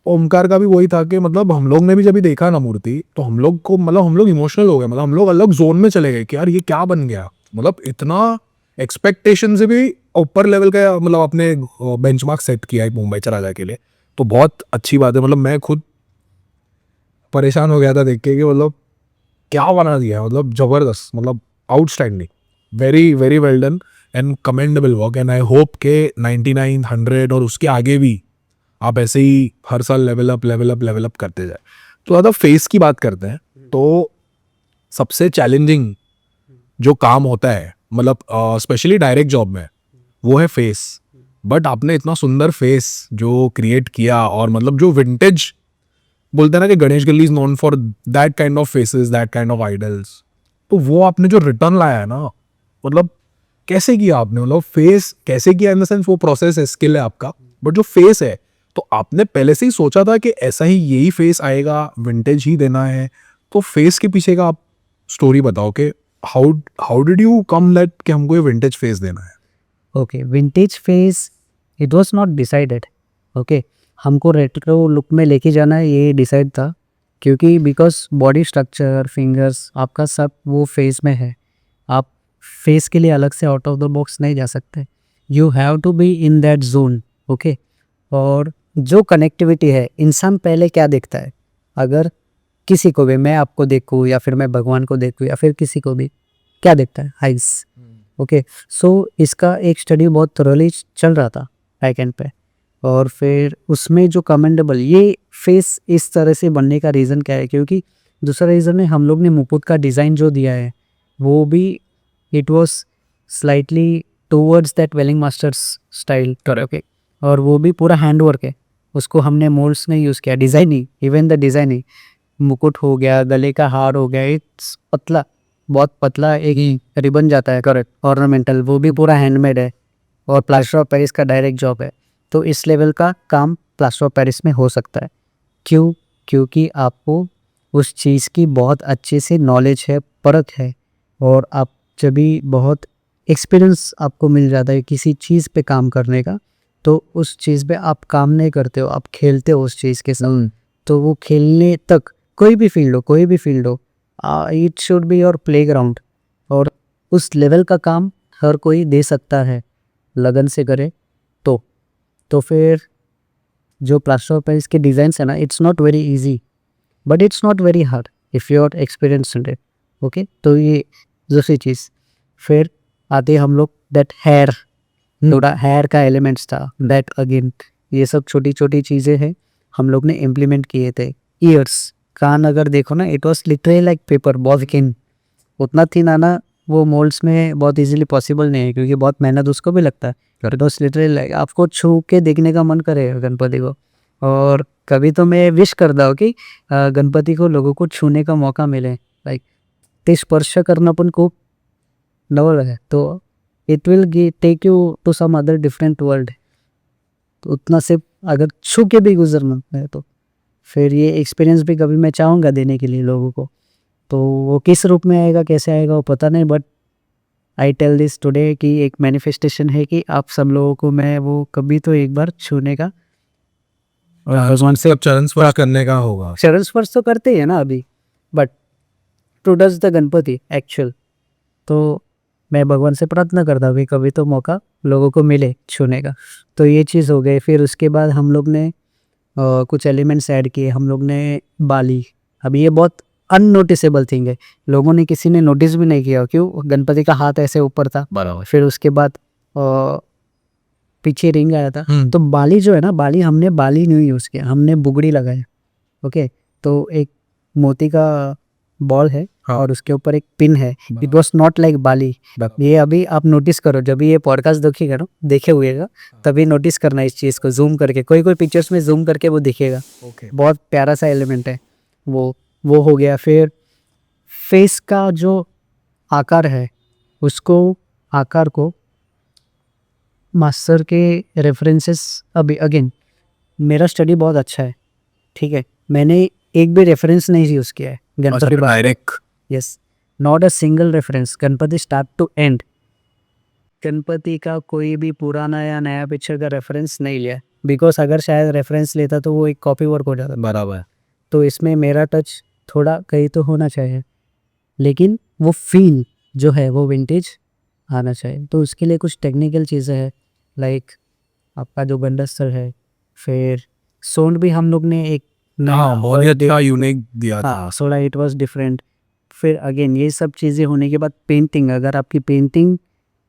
ओमकार का भी वही था कि मतलब हम लोग ने भी जब भी देखा ना मूर्ति, तो हम लोग को, मतलब हम लोग इमोशनल हो गए। मतलब हम लोग अलग जोन में चले गए कि यार ये क्या बन गया। मतलब इतना एक्सपेक्टेशन से भी ऊपर लेवल का, मतलब अपने बेंचमार्क सेट किया है मुंबई राजा के लिए। तो बहुत अच्छी बात है। मतलब मैं खुद परेशान हो गया था देख के कि मतलब क्या बना दिया, मतलब ज़बरदस्त, मतलब outstanding, very very well done and commendable work. And I hope के 99 100 और उसके आगे भी आप ऐसे ही हर साल लेवल अप करते जाए। तो ज़्यादा फेस की बात करते हैं तो सबसे चैलेंजिंग जो काम होता है, मतलब स्पेशली डायरेक्ट जॉब में, वो है फेस। बट आपने इतना सुंदर फेस जो क्रिएट किया, और मतलब जो विंटेज बोलते हैं ना कि गणेश गली is known for that kind of faces, that kind of idols, तो वो आपने जो रिटर्न लाया है ना, मतलब कैसे किया आपने, मतलब फेस कैसे किया, इन द सेंस वो प्रोसेस है, स्किल है आपका। बट जो फेस है, तो आपने पहले से ही सोचा था कि ऐसा ही यही फेस आएगा, विंटेज ही देना है? तो फेस के पीछे का आप स्टोरी बताओ कि how did you come that कि हमको ये विंटेज फेस देना है? Okay, vintage face it was not decided. Okay, हमको रेट्रो लुक में लेके जाना है ये डिसाइड था, क्योंकि बिकॉज बॉडी स्ट्रक्चर, फिंगर्स, आपका सब वो फेस में है। आप फेस के लिए अलग से आउट ऑफ द बॉक्स नहीं जा सकते। You have to be in that zone. Okay, और जो कनेक्टिविटी है, इंसान पहले क्या देखता है, अगर किसी को भी, मैं आपको देखूँ या फिर मैं भगवान को देखूँ या फिर किसी को भी, क्या देखता है? आइज। ओके, सो इसका एक स्टडी बहुत थोरली चल रहा था बैक एंड पे, और फिर उसमें जो कमेंडेबल ये फेस इस तरह से बनने का रीज़न क्या है, क्योंकि दूसरा रीज़न है हम लोग ने मुकुट का डिज़ाइन जो दिया है वो भी it was slightly towards that welling masters style. Okay, और वो भी पूरा हैंड वर्क है, उसको हमने मोल्ड्स नहीं यूज़ किया, डिज़ाइन ही, इवन द डिज़ाइन ही, मुकुट हो गया, गले का हार हो गया, इट्स पतला, बहुत पतला एक रिबन जाता है, करेक्ट, ऑर्नामेंटल, वो भी पूरा हैंडमेड है, और प्लास्टर ऑफ पेरिस का डायरेक्ट जॉब है। तो इस लेवल का काम प्लास्टर ऑफ पेरिस में हो सकता है। क्यों? क्योंकि आपको उस चीज़ की बहुत अच्छे से नॉलेज है, परख है, और आप जब भी बहुत एक्सपीरियंस आपको मिल जाता है किसी चीज़ पे काम करने का, तो उस चीज़ पे आप काम नहीं करते हो, आप खेलते हो उस चीज़ के साथ। तो वो खेलने तक, कोई भी फील्ड हो, it should be your playground, और उस लेवल का काम हर कोई दे सकता है, लगन से करे तो फिर जो प्लास्टर ऑफ पेरिस के डिज़ाइंस है ना, it's not very easy but it's not very hard if you are experienced in it. Okay, तो ये दूसरी चीज़। फिर आते हम लोग दैट हेयर, थोड़ा हेयर का एलिमेंट्स था, दैट अगेन ये सब छोटी छोटी चीज़ें हैं हम लोग ने इम्प्लीमेंट किए थे। ईयर्स, कान अगर देखो ना, it was literally like paper, बहुत थिन, उतना थिन आना वो मोल्ड्स में बहुत इजीली पॉसिबल नहीं है, क्योंकि बहुत मेहनत उसको भी लगता है। इट वॉज लिटरली आपको छू के देखने का मन करेगा गणपति को, और कभी तो मैं विश करता हूँ कि गणपति को लोगों को छूने का मौका मिले, लाइक ते स्पर्श करना पण खूप नवल है, तो it will take you to some other different world. तो उतना से अगर छू के भी गुजरना है तो फिर ये एक्सपीरियंस भी कभी मैं चाहूँगा देने के लिए लोगों को। तो वो किस रूप में आएगा, कैसे आएगा, वो पता नहीं, but I tell this today कि एक मैनिफेस्टेशन है कि आप सब लोगों को मैं वो कभी तो एक बार छूने का, भगवान से अब चरण स्पर्श करने का होगा। चरण स्पर्श तो करते ही है ना अभी, but to does the Ganpati actual. तो मैं भगवान से प्रार्थना करता हूँ कि कभी तो मौका लोगों को मिले छूने का। तो ये चीज़ हो गई। फिर उसके बाद हम लोग ने कुछ एलिमेंट्स ऐड किए, हम लोग ने बाली। अब ये बहुत अननोटिसेबल थिंग है, लोगों ने किसी ने नोटिस भी नहीं किया, क्यों, गणपति का हाथ ऐसे ऊपर था, बराबर। फिर उसके बाद पीछे रिंग आया था। तो बाली जो है ना, हमने बाली नहीं यूज़ किया, हमने बुगड़ी लगाया। ओके, तो एक मोती का बॉल है, हाँ। और उसके ऊपर एक पिन है। इट वॉज नॉट लाइक बाली। ये अभी आप नोटिस करो, जब ये पॉडकास्ट देखिएगा ना, देखे हुएगा, तभी नोटिस करना इस चीज़ को, जूम करके, कोई पिक्चर्स में जूम करके वो दिखेगा। बहुत प्यारा सा एलिमेंट है वो हो गया। फिर फेस का जो आकार है, उसको आकार को मास्टर के रेफरेंसेस, अभी अगेन मेरा स्टडी बहुत अच्छा है, ठीक है, मैंने एक भी रेफरेंस नहीं यूज़ किया है Ganpati direct. Yes, not a single reference, Ganpati start to end, Ganpati का कोई भी पुराना या नया पिक्चर का रेफरेंस नहीं लिया, बिकॉज अगर शायद रेफरेंस लेता तो वो एक कॉपी वर्क हो जाता। बराबर। तो इसमें मेरा टच थोड़ा कहीं तो होना चाहिए, लेकिन वो फील जो है वो विंटेज आना चाहिए। तो उसके लिए कुछ टेक्निकल चीज़ें हैं, लाइक आपका जो गंडस्तर है, फिर सोंड भी हम लोग ने एक बहुत ही अच्छा यूनिक दिया था। Soda, it was different. फिर अगेन ये सब चीज़ें होने के बाद पेंटिंग, अगर आपकी पेंटिंग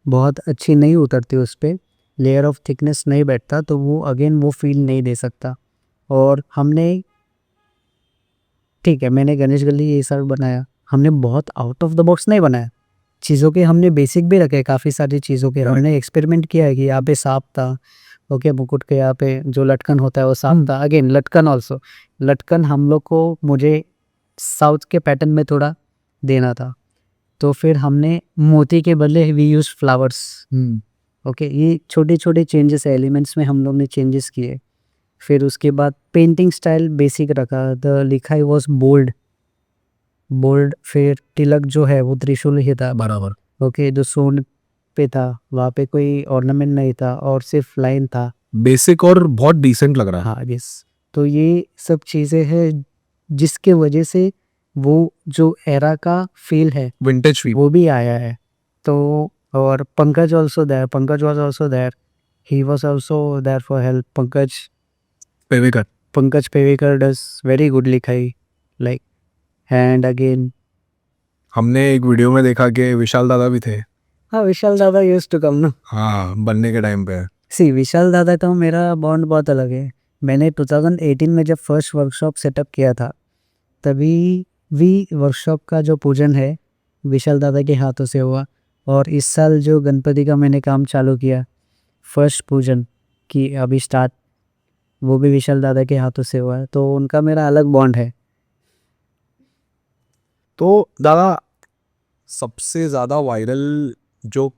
बहुत अच्छी नहीं उतरती, उस पर लेयर ऑफ थिकनेस नहीं बैठता, तो वो अगेन वो फील नहीं दे सकता। और हमने, ठीक है, मैंने गणेश गली ये सब बनाया, हमने बहुत आउट ऑफ द बॉक्स नहीं बनाया, चीज़ों के हमने बेसिक भी रखे, काफ़ी सारी चीज़ों के हमने एक्सपेरिमेंट किया है कि यहाँ पे सांप था, ओके, मुकुट के यहाँ पे जो लटकन होता है वो सांप था। अगेन लटकन ऑल्सो, लटकन हम लोग को, मुझे साउथ के पैटर्न में थोड़ा देना था, तो फिर हमने मोती के बदले वी यूज फ्लावर्स। ओके, ये छोटे छोटे चेंजेस है, एलिमेंट्स में हम लोग ने चेंजेस किए। फिर उसके बाद पेंटिंग स्टाइल बेसिक रखा, द लिखाई वॉज बोल्ड, बोल्ड, फिर तिलक जो है वो त्रिशूल ही था। बराबर। ओके, जो सूंड पे था वहाँ पे कोई ऑर्नामेंट नहीं था और सिर्फ लाइन था। बेसिक और बहुत डिसेंट लग रहा है। हाँ यस, तो ये सब चीज़ें हैं जिसके वजह से वो जो एरा का फील है विंटेज फील। वो भी आया है। तो और Pankaj also there, Pankaj was also there, he was also there for help. Pankaj Pevekar does very good लिखाई, लाइक एंड अगेन। हमने एक वीडियो में देखा कि विशाल दादा भी थे। हाँ, विशाल दादा यूज टू कम ना। हाँ, बनने के टाइम पे। सी, विशाल दादा का मेरा बॉन्ड बहुत अलग है। मैंने 2018 में जब फर्स्ट वर्कशॉप सेटअप किया था तभी भी वर्कशॉप का जो पूजन है विशाल दादा के हाथों से हुआ। और इस साल जो गणपति का मैंने काम चालू किया, फर्स्ट पूजन की अभी स्टार्ट, वो भी विशाल दादा के हाथों से हुआ है। तो उनका मेरा अलग बॉन्ड है। तो दादा, सबसे ज़्यादा वायरल जो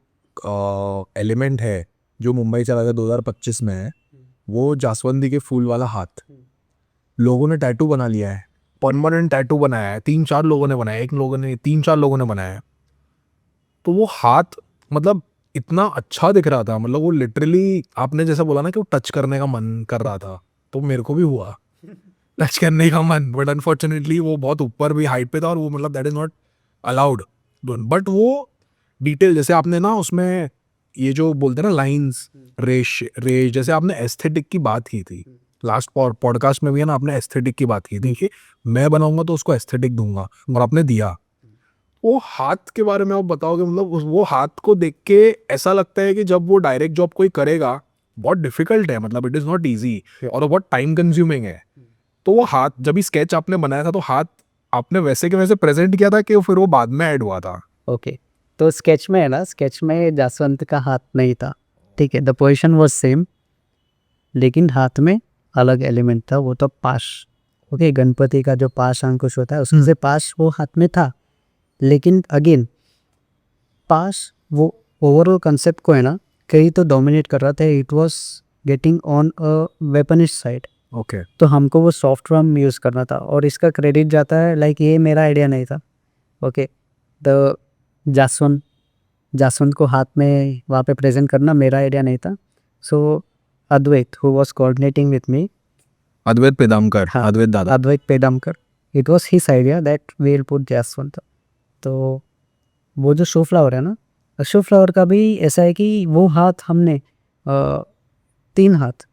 एलिमेंट है जो मुंबई चला गया 2025 में है, वो जासवंदी के फूल वाला हाथ। लोगों ने टैटू बना लिया है, परमानेंट टैटू बनाया है। 3-4 लोगों ने बनाया है, एक लोगों ने 3-4 लोगों ने बनाया है। तो वो हाथ मतलब इतना अच्छा दिख रहा था, मतलब वो लिटरली आपने जैसा बोला ना कि वो टच करने का मन कर रहा था, तो मेरे को भी हुआ टच करने का मन। बट अनफॉर्चुनेटली वो बहुत ऊपर भी हाइट पे था और वो मतलब that is not allowed. But वो डिटेल जैसे आपने ना उसमें ये जो बोलते हैं ना लाइंस, रेश जैसे आपने एस्थेटिक की बात की थी लास्ट पॉडकास्ट में भी, है ना, आपने एस्थेटिक की बात की थी कि मैं बनाऊंगा तो उसको एस्थेटिक दूंगा, और आपने दिया। वो हाथ के बारे में आप बताओगे, मतलब वो हाथ को देख के ऐसा लगता है कि जब वो डायरेक्ट जॉब कोई करेगा बहुत डिफिकल्ट है, मतलब इट इज़ नॉट ईजी और बहुत टाइम कंज्यूमिंग है। तो वो हाथ जब भी स्केच आपने बनाया था तो हाथ आपने वैसे के वैसे प्रेजेंट किया था कि फिर वो बाद में ऐड हुआ था? ओके, तो स्केच में है ना, स्केच में जासवंत का हाथ नहीं था, ठीक है, द पोजिशन वॉज सेम, लेकिन हाथ में अलग एलिमेंट था, वो तो पाश। ओके, गणपति का जो पाश अंकुश होता है उससे पाश वो हाथ में था। लेकिन अगेन पाश वो ओवरऑल कंसेप्ट को है ना कहीं तो डोमिनेट कर रहा था। It was getting on a weaponish side. Okay. तो हमको वो सॉफ्ट फॉर्म यूज़ करना था और इसका क्रेडिट जाता है, लाइक ये मेरा आइडिया नहीं था। ओके, द जासवंत को हाथ में वहाँ पे प्रेजेंट करना मेरा आइडिया नहीं था। So Advait who was coordinating with me, Advait Pedamkar, हाँ, Advait dada. Advait Pedamkar, it was his idea that we will put जासवंत। तो वो जो शो फ्लावर है ना, शो फ्लावर का भी ऐसा है कि वो हाथ हमने 3 हाथ,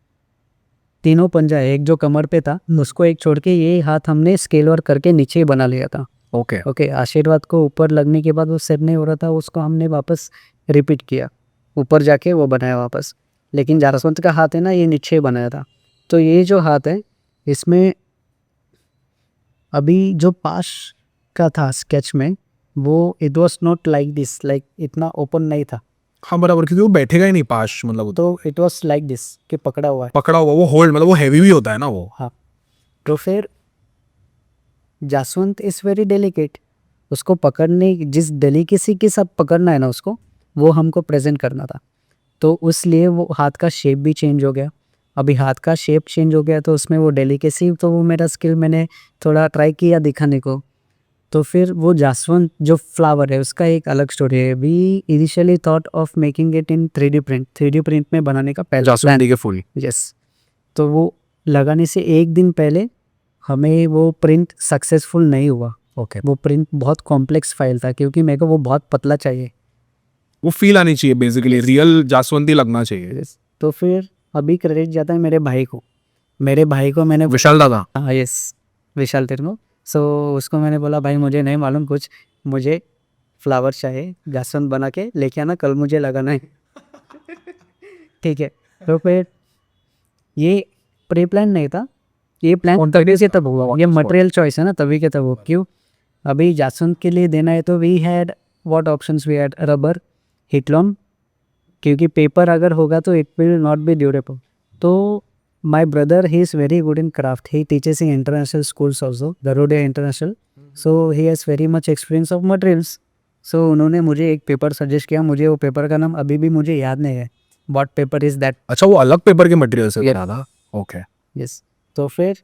तीनों पंजा है, एक जो कमर पे था उसको एक छोड़ के ये हाथ हमने स्केल वर्क करके नीचे ही बना लिया था। ओके। ओके, आशीर्वाद को ऊपर लगने के बाद वो सेट नहीं हो रहा था, उसको हमने वापस रिपीट किया, ऊपर जाके वो बनाया वापस। लेकिन जासवंत का हाथ है ना, ये नीचे बनाया था। तो ये जो हाथ है इसमें अभी जो पास का था स्केच में, वो it was not like this, like इतना ओपन नहीं था। हाँ बराबर, क्योंकि वो बैठेगा ही नहीं पाश, मतलब वो तो इट वॉज लाइक दिस कि पकड़ा हुआ है। पकड़ा हुआ, वो होल्ड, मतलब वो हैवी भी होता है ना वो। हाँ, तो फिर जासवंत इज़ वेरी डेलिकेट, उसको पकड़ने जिस डेलिकेसी के साथ पकड़ना है ना उसको, वो हमको प्रेजेंट करना था। तो उसलिए वो हाथ का शेप भी चेंज हो गया। अभी हाथ का शेप चेंज हो गया तो उसमें वो डेलिकेसी, तो वो मेरा स्किल मैंने थोड़ा ट्राई किया दिखाने को। तो फिर वो जासवंत जो फ्लावर है उसका एक अलग स्टोरी है। We initially thought of making it in 3D print, 3D print में बनाने का पहला जासवंदी के फूल। यस। तो वो लगाने से एक दिन पहले हमें वो प्रिंट सक्सेसफुल नहीं हुआ। ओके। वो प्रिंट बहुत कॉम्प्लेक्स फाइल था क्योंकि मेरे को वो बहुत पतला चाहिए। वो फील आनी चाहिए, बेसिकली रियल जासवंती लगना चाहिए। Yes. तो फिर अभी क्रेडिट जाता है मेरे भाई को। मेरे भाई को मैंने विशाल दादा। हाँ यस, विशाल तेरमो। सो उसको मैंने बोला भाई मुझे नहीं मालूम कुछ, मुझे फ्लावर चाहिए, जासवंत बना के लेके आना, कल मुझे लगाना है। ठीक है, तो फिर ये प्री प्लान नहीं था, ये प्लान तभी से तब हुआ, ये मटेरियल चॉइस है ना तभी के तब हुआ। क्यों, अभी जासवंत के लिए देना है तो we had what options, we had rubber, हिटलॉन, क्योंकि पेपर अगर होगा तो it will not be durable. तो my brother he is very good in craft, he teaches in international schools also, Garodia international, so he has very much experience of materials. सो उन्होंने मुझे एक पेपर सजेस्ट किया, मुझे वो पेपर का नाम अभी भी मुझे याद नहीं है, व्हाट पेपर इज़ दैट। अच्छा, वो अलग पेपर के मटेरियल से Yeah. बना था। ओके। यस, तो फिर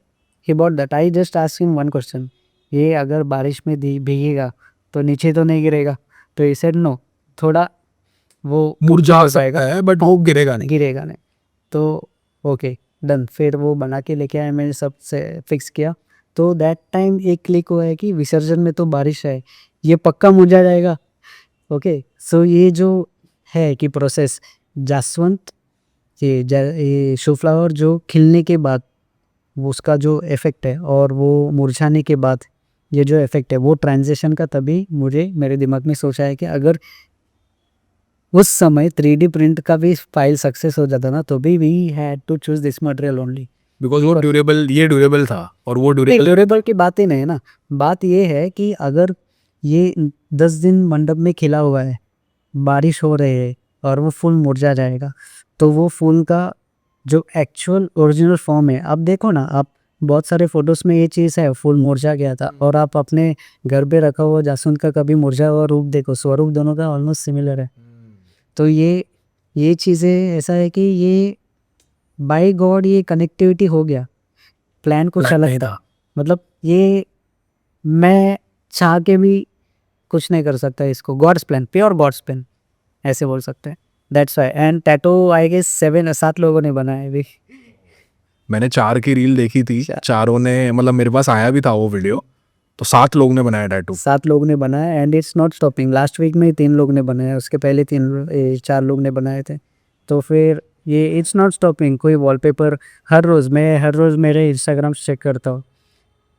he bought that, I just ask him one question ये अगर बारिश में भीगेगा तो नीचे तो नहीं गिरेगा। तो he said नो, थोड़ा वो मुरझा सकता है बट वो गिरेगा नहीं। गिरेगा नहीं। तो ओके डन, फिर वो बना के लेके आए, मैंने सब से फिक्स किया। तो दैट टाइम एक क्लिक हुआ है कि विसर्जन में तो बारिश है, ये पक्का मुरझा जाएगा। ओके सो ये जो है कि प्रोसेस, जासवंत ये शो फ्लावर जो खिलने के बाद वो उसका जो इफ़ेक्ट है और वो मुरझाने के बाद ये जो इफ़ेक्ट है वो ट्रांजिशन का, तभी मुझे मेरे दिमाग में सोचा है कि अगर उस समय 3D प्रिंट का भी फाइल सक्सेस हो जाता ना तो भी we had to choose this material only. Because वो ड्यूरेबल, ये ड्यूरेबल था और वो ड्यूरेबल। ड्यूरेबल की बात ही नहीं है ना, बात ये है कि अगर ये 10 दिन मंडप में खिला हुआ है, बारिश हो रही है और वो फूल मुरझा जाएगा, तो वो फूल का जो एक्चुअल ओरिजिनल फॉर्म है, आप देखो ना, आप बहुत सारे फोटोज में ये चीज़ है, फूल मुरझा गया था, और आप अपने घर पे रखा हुआ जासवंत का कभी मुरझा हुआ रूप देखो, स्वरूप दोनों का ऑलमोस्ट सिमिलर है। तो ये चीज़ें ऐसा है कि ये बाय गॉड ये कनेक्टिविटी हो गया, प्लान कुछ अलग था। मतलब ये मैं चाह के भी कुछ नहीं कर सकता इसको, god's plan, pure god's plan ऐसे बोल सकते हैं। That's why. And tattoo I guess 7 लोगों ने बनाया है अभी। मैंने 4 की रील देखी थी, चारों ने, मतलब मेरे पास आया भी था वो वीडियो, तो 7 लोग ने बनाया टैटू। 7 लोग ने बनाया and it's not stopping. Last week में ही 3 लोग ने बनाया, उसके पहले 4 लोग ने बनाए थे। तो फिर ये इट्स नॉट स्टॉपिंग। कोई वॉलपेपर हर रोज़ मेरे इंस्टाग्राम चेक करता हूँ,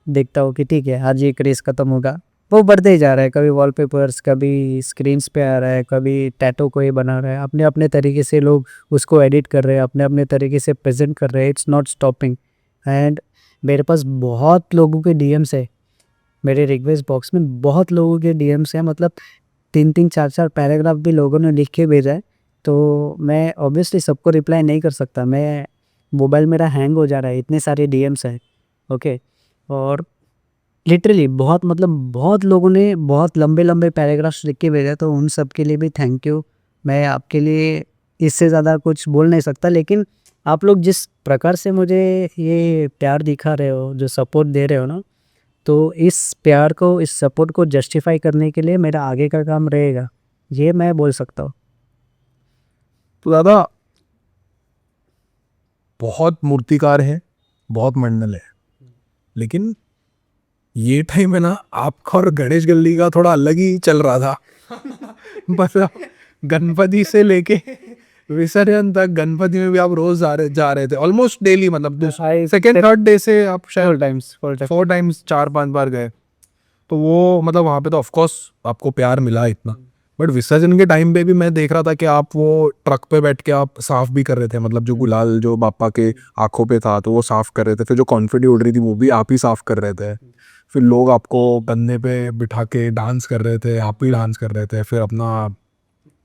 देखता हूँ कि ठीक है आज ये क्रेज़ ख़त्म होगा, वो बढ़ते ही जा रहा है। कभी वॉलपेपर्स, कभी स्क्रीन्स पे आ रहा है, कभी टैटू कोई बना रहा है, अपने अपने तरीके से लोग उसको एडिट कर रहे हैं, अपने अपने तरीके से प्रेजेंट कर रहे हैं। It's not stopping. एंड मेरे पास बहुत लोगों के डीएम्स है, मेरे रिक्वेस्ट बॉक्स में बहुत लोगों के डीएम्स हैं, मतलब 3-3 4-4 पैराग्राफ भी लोगों ने लिख के भेजा है। तो मैं ऑब्वियसली सबको रिप्लाई नहीं कर सकता, मैं मोबाइल मेरा हैंग हो जा रहा है, इतने सारे डीएम्स हैं। ओके, और लिटरली बहुत, मतलब बहुत लोगों ने बहुत लंबे लंबे पैराग्राफ्स लिख के भेजा, तो उन सब के लिए भी थैंक यू। मैं आपके लिए इससे ज़्यादा कुछ बोल नहीं सकता, लेकिन आप लोग जिस प्रकार से मुझे ये प्यार दिखा रहे हो, जो सपोर्ट दे रहे हो ना, तो इस प्यार को, इस सपोर्ट को जस्टिफाई करने के लिए मेरा आगे का काम रहेगा, ये मैं बोल सकता हूँ। तो दादा बहुत मूर्तिकार हैं, बहुत मंडल है, लेकिन ये टाइम है ना आपका और गणेश गल्ली का थोड़ा अलग ही चल रहा था। मतलब गणपति से लेके विसर्जन तक, गणपति में भी आप रोज जा रहे थे ऑलमोस्ट डेली, मतलब सेकेंड थर्ड डे से आप शायद 4 टाइम्स 4-5 बार गए। तो वो मतलब वहाँ पे तो ऑफकोर्स आपको प्यार मिला इतना, बट विसर्जन के टाइम पे भी मैं देख रहा था कि आप वो ट्रक पे बैठ के आप साफ भी कर रहे थे, मतलब जो गुलाल जो बापा के आंखों पे था तो वो साफ कर रहे थे, फिर जो कॉन्फिडेंट उड़ रही थी वो भी आप ही साफ कर रहे थे, फिर लोग आपको कंधे पे बिठा के डांस कर रहे थे, आप ही डांस कर रहे थे, फिर अपना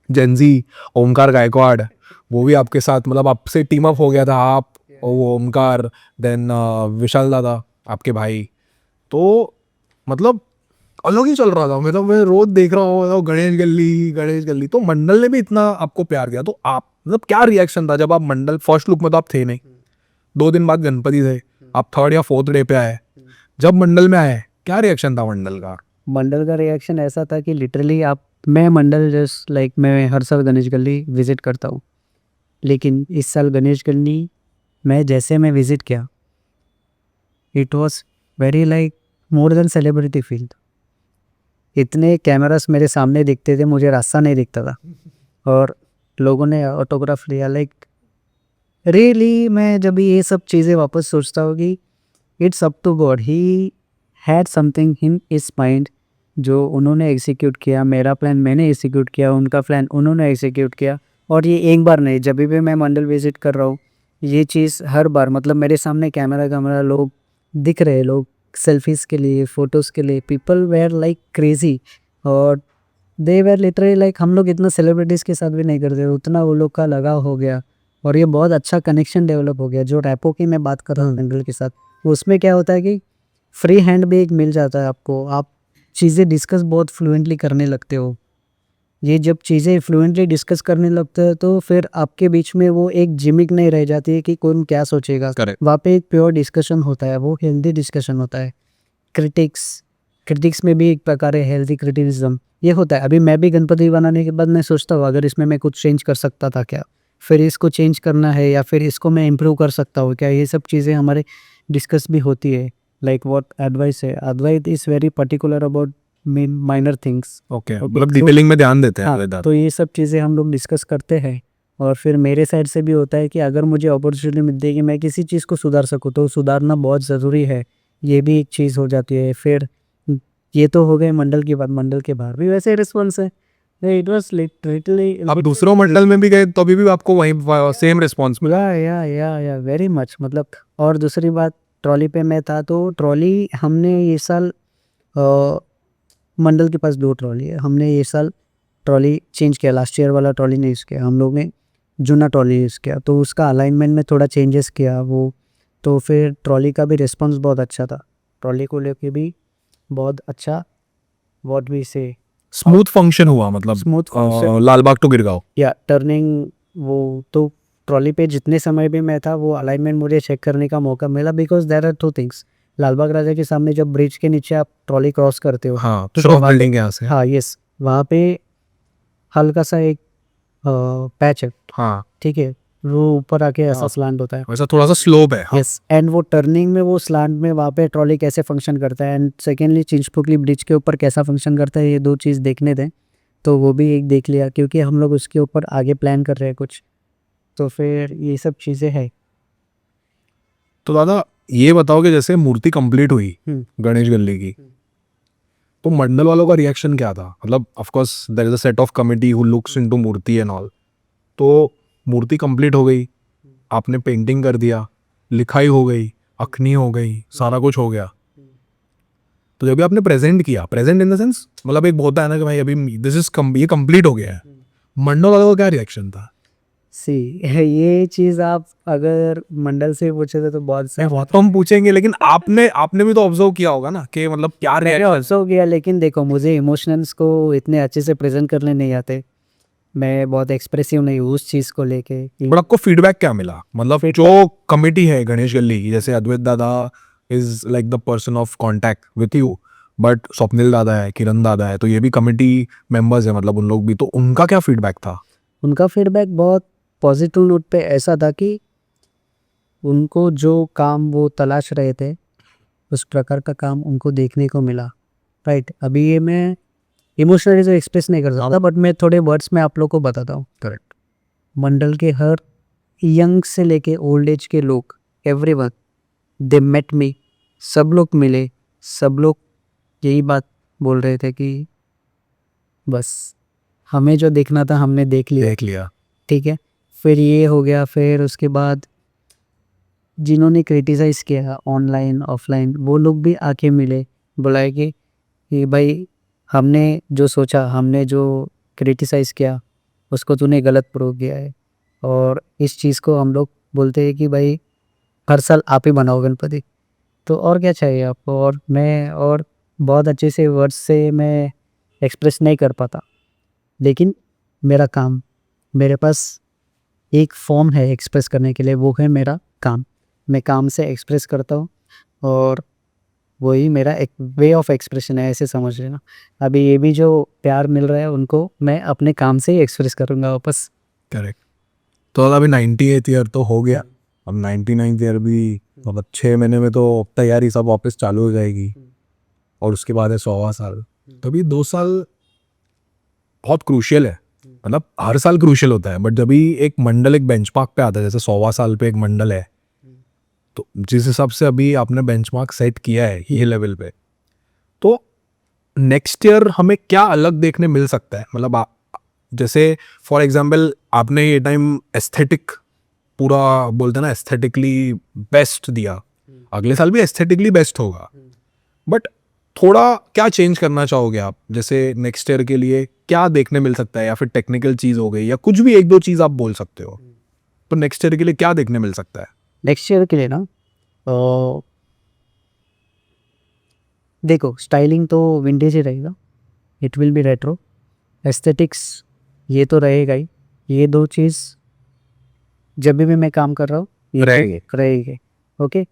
जेंजी ओमकार गायकवाड़ वो भी आपके साथ, मतलब आपसे टीम अप हो गया था, आप और वो ओमकार, देन विशाल दादा आपके भाई। तो मतलब अलग ही चल रहा था, मतलब मैं रोज देख रहा हूँ मतलब गणेश गली। तो मंडल ने भी इतना आपको प्यार किया, तो आप मतलब क्या रिएक्शन था जब आप मंडल फर्स्ट लुक में तो आप थे नहीं, 2 दिन बाद गणपति थे, आप 3rd या 4th डे पे आए, जब मंडल में आए क्या रिएक्शन था मंडल का? मंडल का रिएक्शन ऐसा था कि लिटरली मैं मंडल जस्ट लाइक मैं हर साल गणेश गली विज़िट करता हूँ, लेकिन इस साल गणेश गली मैं जैसे मैं विज़िट किया, it was very like more than celebrity feel. इतने कैमरास मेरे सामने दिखते थे, मुझे रास्ता नहीं दिखता था, और लोगों ने ऑटोग्राफ लिया। लाइक रियली मैं जब ये सब चीज़ें वापस सोचता हूँ कि it's up to God, he had something in his mind जो उन्होंने एग्जीक्यूट किया। मेरा प्लान मैंने एग्जीक्यूट किया, उनका प्लान उन्होंने एग्जीक्यूट किया। और ये एक बार नहीं, जब भी मैं मंडल विजिट कर रहा हूँ ये चीज़ हर बार, मतलब मेरे सामने कैमरा लोग दिख रहे, लोग सेल्फीज़ के लिए, फ़ोटोज़ के लिए, पीपल वेयर लाइक क्रेजी, और दे वेयर लिटरली लाइक हम लोग इतना सेलिब्रिटीज़ के साथ भी नहीं करते, उतना वो लोग का लगाव हो गया, और ये बहुत अच्छा कनेक्शन डेवलप हो गया। जो रैपो की मैं बात कर रहा हूँ मंडल के साथ, उसमें क्या होता है कि फ्री हैंड भी एक मिल जाता है आपको, आप चीज़ें डिस्कस बहुत फ्लुएंटली करने लगते हो। ये जब चीज़ें फ्लुएंटली डिस्कस करने लगते हो तो फिर आपके बीच में वो एक जिमिक नहीं रह जाती है कि कौन क्या सोचेगा। Correct. वहाँ पे एक प्योर डिस्कशन होता है, वो हेल्दी डिस्कशन होता है। क्रिटिक्स, क्रिटिक्स में भी एक प्रकार है हेल्थी क्रिटिसिज्म, ये होता है। अभी मैं भी गणपति बनाने के बाद मैं सोचता हूँ अगर इसमें मैं कुछ चेंज कर सकता था क्या, फिर इसको चेंज करना है या फिर इसको मैं इम्प्रूव कर सकता हूँ क्या, ये सब चीज़ें हमारे डिस्कस भी होती है। लाइक व्हाट एडवाइस है, advice is very particular about minor things. Okay, मतलब डिटेलिंग में ध्यान देते हैं हाँ, वेदांत। तो ये सब चीज़ें हम लोग डिस्कस करते हैं। और फिर मेरे साइड से भी होता है कि अगर मुझे अपॉर्चुनिटी मिलती है कि मैं किसी चीज़ को सुधार सकूँ तो सुधारना बहुत ज़रूरी है, ये भी एक चीज़ हो जाती है। फिर ये तो हो गए मंडल की बात, मंडल के बाहर भी वैसे रिस्पॉन्स है। इट वाज लिटरली आप दूसरों मंडल में भी गए तो अभी भी आपको वहीं सेम रिस्पॉन्स मिला? या वेरी मच, मतलब। और दूसरी बात, ट्रॉली पे मैं था तो ट्रॉली हमने ये साल मंडल के पास 2 ट्रॉली है, हमने ये साल ट्रॉली चेंज किया। लास्ट ईयर वाला ट्रॉली नहीं यूज़ किया हम लोग ने, जूना ट्रॉली यूज़ किया, तो उसका अलाइनमेंट में थोड़ा चेंजेस किया वो। तो फिर ट्रॉली का भी रिस्पॉन्स बहुत अच्छा था, ट्रॉली को लेके भी बहुत अच्छा, व्हाट वी से स्मूथ फंक्शन हुआ, मतलब स्मूथ लालबाग टू गिरगांव। या टर्निंग वो। तो ट्रॉली पे जितने समय भी मैं था वो अलाइनमेंट मुझे चेक करने का मौका मिला, because there are 2 things. Lalbaug Raja के सामने जब ब्रिज के नीचे आप ट्रॉली क्रॉस करते हो, हाँ, तो श्रॉफ वहाँ पे- बिल्डिंग यहाँ से। हाँ यस, वहाँ पे हल्का सा एक पैच है, हाँ, ठीक है, वो ऊपर आके ऐसा हाँ। स्लांट होता है। वैसा थोड़ा सा स्लोप है। हाँ। यस, एंड वो टर्निंग में वो स्लांट में वहाँ पे ट्रॉली कैसे फंक्शन करता है, एंड सेकेंडली चिंचपोकली ब्रिज के ऊपर कैसा फंक्शन करता है, ये 2 चीज़ देखने दें। तो वो भी एक देख लिया, क्योंकि हम लोग उसके ऊपर आगे प्लान कर रहे हैं कुछ, तो फिर ये सब चीज़ें हैं। तो दादा ये बताओ कि जैसे मूर्ति कंप्लीट हुई गणेश गल्ली की, तो मंडल वालों का रिएक्शन क्या था? मतलब of course there is a set of committee who looks into मूर्ति एंड ऑल। तो मूर्ति कंप्लीट हो गई, आपने पेंटिंग कर दिया, लिखाई हो गई, अखनी हो गई, सारा कुछ हो गया। तो जब भी आपने प्रेजेंट किया, प्रेजेंट इन द सेंस मतलब एक होता है ना कि भाई अभी दिस इज ये कंप्लीट हो गया है, मंडल वालों का क्या रिएक्शन था? सी ये चीज़ आप अगर मंडल से पूछे थे तो बहुत नहीं, वो तो हम पूछेंगे, लेकिन आपने भी तो ऑब्जर्व किया होगा ना कि मतलब क्या मैंने रिएक्शन। ऑल्सो किया, लेकिन देखो मुझे इमोशंस को इतने अच्छे से प्रेजेंट करने नहीं आते, मैं बहुत एक्सप्रेसिव नहीं हूँ उस चीज़ को लेके। बट आपको फीडबैक क्या मिला? मतलब जो कमिटी है गणेश गल्ली की, जैसे अद्वैत दादा is like the person of contact with you, but Swapnil दादा है, किरण दादा है, तो ये भी कमिटी मेंबर्स है, मतलब उन लोग भी, तो उनका क्या फीडबैक था? उनका फीडबैक बहुत पॉजिटिव नोट पे ऐसा था कि उनको जो काम वो तलाश रहे थे उस प्रकार का काम उनको देखने को मिला। राइट, अभी ये मैं इमोशनली तो एक्सप्रेस नहीं कर सकता, बट मैं थोड़े वर्ड्स में आप लोग को बताता हूँ। करेक्ट। मंडल के हर यंग से लेके ओल्ड एज के लोग, एवरीवन दे मेट मी, सब लोग मिले, सब लोग यही बात बोल रहे थे कि बस हमें जो देखना था हमने देख लिया। ठीक है, फिर ये हो गया। फिर उसके बाद जिन्होंने क्रिटिसाइज़ किया ऑनलाइन ऑफलाइन, वो लोग भी आके मिले, बुलाए कि भाई हमने जो सोचा, हमने जो क्रिटिसाइज़ किया उसको तूने गलत प्रूव किया है, और इस चीज़ को हम लोग बोलते हैं कि भाई हर साल आप ही बनाओ गणपति, तो और क्या चाहिए आपको। और मैं और बहुत अच्छे से वर्ड्स से मैं एक्सप्रेस नहीं कर पाता, लेकिन मेरा काम, मेरे पास एक फॉर्म है एक्सप्रेस करने के लिए, वो है मेरा काम। मैं काम से एक्सप्रेस करता हूँ, और वही मेरा एक वे ऑफ एक्सप्रेशन है, ऐसे समझ लेना। अभी ये भी जो प्यार मिल रहा है उनको मैं अपने काम से ही एक्सप्रेस करूँगा वापस। करेक्ट। तो अभी 98th ईयर तो हो गया, अब 99th ईयर भी, मतलब 6 महीने में तो तैयारी सब वापस चालू हो जाएगी, और उसके बाद है 100वां साल। तो अभी 2 साल बहुत क्रूशियल है, मतलब हर साल क्रूशियल होता है, बट जब भी एक मंडल एक बेंचमार्क पे आता है, जैसे 100वां साल पे एक मंडल है, तो जिस हिसाब से अभी आपने बेंचमार्क सेट किया है ये लेवल पे, तो नेक्स्ट ईयर हमें क्या अलग देखने मिल सकता है? मतलब जैसे फॉर एग्जांपल आपने ये टाइम एस्थेटिक पूरा बोलते हैं ना, एस्थेटिकली बेस्ट दिया, अगले साल भी एस्थेटिकली बेस्ट होगा, बट थोड़ा क्या चेंज करना चाहोगे आप? जैसे नेक्स्ट ईयर के लिए क्या देखने मिल सकता है, या फिर टेक्निकल चीज़ हो गई, या कुछ भी 1-2 चीज़ आप बोल सकते हो, तो नेक्स्ट ईयर के लिए क्या देखने मिल सकता है? नेक्स्ट ईयर के लिए ना, देखो स्टाइलिंग तो विंटेज ही रहेगा, it will be retro. Aesthetics ये तो रहेगा ही, ये 2 चीज़ जब भी मैं काम कर रहा हूँ ये रहेगी। ओके,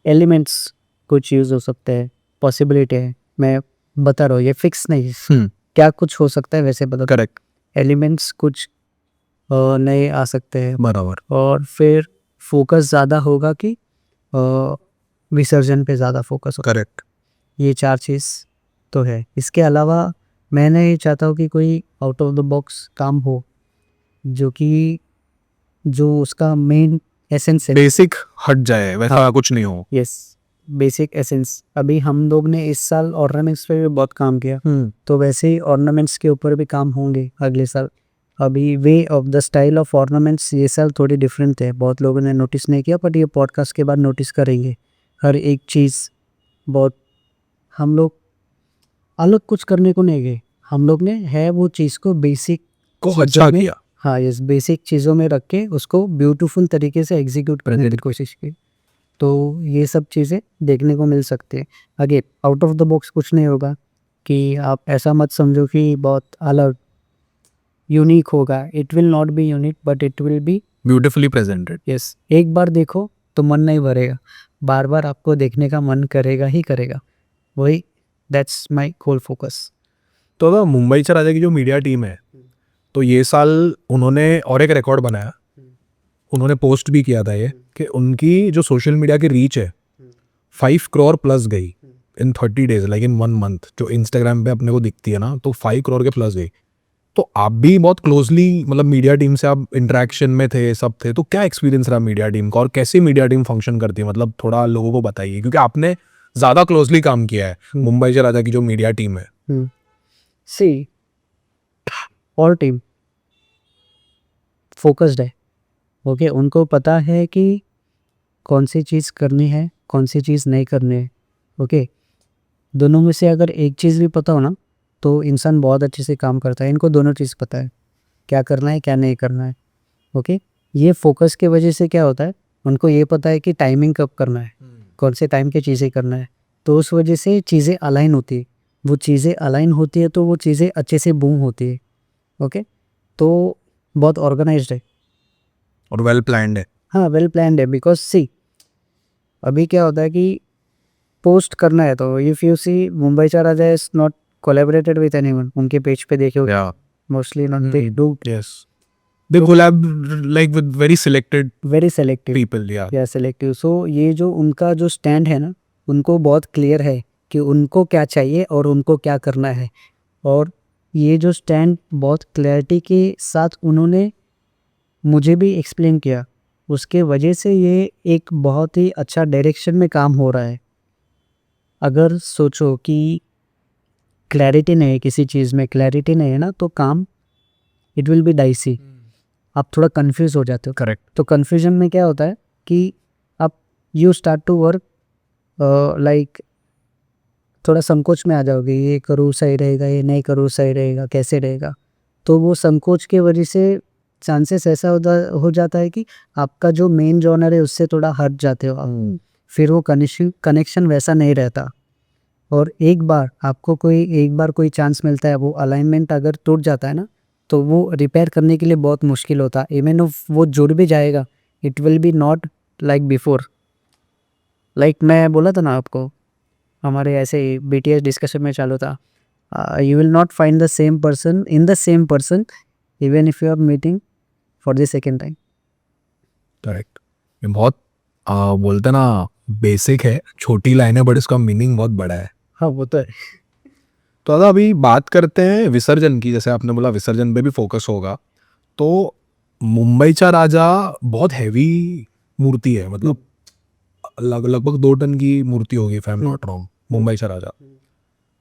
एलिमेंट्स कुछ यूज़ हो सकते हैं, पॉसिबिलिटी है, मैं बता रहा हूँ, ये फिक्स नहीं है, क्या कुछ हो सकता है वैसे बता। करेक्ट, एलिमेंट्स कुछ नए आ सकते हैं, बराबर, और फिर फोकस ज़्यादा होगा कि विसर्जन पे ज़्यादा फोकस हो। करेक्ट, ये 4 चीज़ तो है। इसके अलावा मैं नहीं चाहता हूँ कि कोई आउट ऑफ द बॉक्स काम हो, जो उसका मेन एसेंस है। बेसिक हट जाए, वैसा हाँ। कुछ नहीं हो। Yes, basic essence. अभी हम लोग ने इस साल ऑर्नामेंट्स पे भी बहुत काम किया, तो वैसे ही ऑर्नामेंट्स के ऊपर भी काम होंगे अगले साल। अभी way of the style of ornaments ये साल थोड़ी डिफरेंट है, बहुत लोगों ने नोटिस नहीं किया, बट ये पॉडकास्ट के बाद नोटिस करेंगे। हर एक चीज़ बहुत, हम लोग अलग कुछ करने को नहीं गए, हम लोग ने है वो चीज़ को बेसिक को अच्छा किया। हाँ, यस, बेसिक चीज़ों में रख के उसको ब्यूटीफुल तरीके से एग्जीक्यूट करने की कोशिश की। तो ये सब चीज़ें देखने को मिल सकती है। आगे आउट ऑफ द बॉक्स कुछ नहीं होगा, कि आप ऐसा मत समझो कि बहुत अलग यूनिक होगा। It will not be unique, but it will be beautifully presented. Yes. एक बार देखो तो मन नहीं भरेगा, बार बार आपको देखने का मन करेगा ही करेगा। वही, दैट्स माय होल फोकस। तो ना मुंबईच्या राजा की जो मीडिया टीम है, तो ये साल उन्होंने और एक रिकॉर्ड बनाया, उन्होंने पोस्ट भी किया था ये, कि उनकी जो सोशल मीडिया की रीच है 5 करोड़ प्लस गई इन 30 डेज, लाइक इन 1 मंथ। जो इंस्टाग्राम पे अपने को दिखती है ना, तो 5 करोड़ के प्लस गई। तो आप भी बहुत क्लोजली, मतलब मीडिया टीम से आप इंटरेक्शन में थे, सब थे, तो क्या एक्सपीरियंस रहा मीडिया टीम का, और कैसे मीडिया टीम फंक्शन करती है, मतलब थोड़ा लोगों को बताइए, क्योंकि आपने ज़्यादा क्लोजली काम किया है मुंबई के राजा की जो मीडिया टीम है। सी, और टीम फोकस्ड है, ओके। उनको पता है कि कौन सी चीज़ करनी है, कौन सी चीज़ नहीं करनी है, ओके। दोनों में से अगर एक चीज़ भी पता हो ना, तो इंसान बहुत अच्छे से काम करता है। इनको दोनों चीज़ पता है, क्या करना है क्या नहीं करना है, ओके। ये फोकस के वजह से क्या होता है, उनको ये पता है कि टाइमिंग कब करना है, कौन से टाइम के चीज़ें करना है, तो उस वजह से चीज़ें अलाइन होती है। वो चीज़ें अलाइन होती है तो वो चीज़ें अच्छे से बूम होती है, ओके। तो बहुत ऑर्गेनाइज्ड है और वेल प्लान्ड है। हाँ, वेल प्लान्ड है। बिकॉज सी, अभी क्या होता है कि पोस्ट करना है, तो इफ़ यू सी मुंबई चा Raja is not collaborated with anyone. उनके पेज पे देखो, mostly not, they do Yes. They collab like with very selected very selective, people, yeah. या सेलेक्टिव। सो ये जो उनका जो स्टैंड है ना, उनको बहुत क्लियर है कि उनको क्या चाहिए और उनको क्या करना है। और ये जो स्टैंड बहुत क्लैरिटी के साथ उन्होंने मुझे भी एक्सप्लेन किया, उसके वजह से ये एक बहुत ही अच्छा डायरेक्शन में काम हो रहा है। अगर सोचो कि क्लैरिटी नहीं है किसी चीज़ में, क्लैरिटी नहीं है ना, तो काम इट विल बी डाइसी। आप थोड़ा कंफ्यूज हो जाते हो। Correct. तो कन्फ्यूजन में क्या होता है कि आप you start to work like थोड़ा संकोच में आ जाओगे, ये करूँ सही रहेगा, ये नहीं करूँ सही रहेगा, कैसे रहेगा। तो वो संकोच के वजह से चांसेस ऐसा हो जाता है कि आपका जो मेन जॉनर है उससे थोड़ा हट जाते हो आप। फिर वो कनेक्शन वैसा नहीं रहता। और एक बार कोई चांस मिलता है, वो अलाइनमेंट अगर टूट जाता है ना, तो वो रिपेयर करने के लिए बहुत मुश्किल होता है। इवन वो जुड़ भी जाएगा, it will be not like before. Like मैं बोला था ना आपको, हमारे ऐसे ही BTS डिस्कशन में चालू था, you will not find the same person in the same person even if you are meeting for the second time. Correct. ये बहुत बोलते ना, बेसिक है, छोटी लाइन है, बट इसका मीनिंग बहुत बड़ा है। हाँ, वो तो है। तो दादा अभी बात करते हैं विसर्जन की। जैसे आपने बोला विसर्जन पे भी फोकस होगा, तो मुंबईचा राजा बहुत हैवी मूर्ति है, मतलब लगभग 2 टन की मूर्ति होगी, if I am not wrong, मुंबईचा राजा।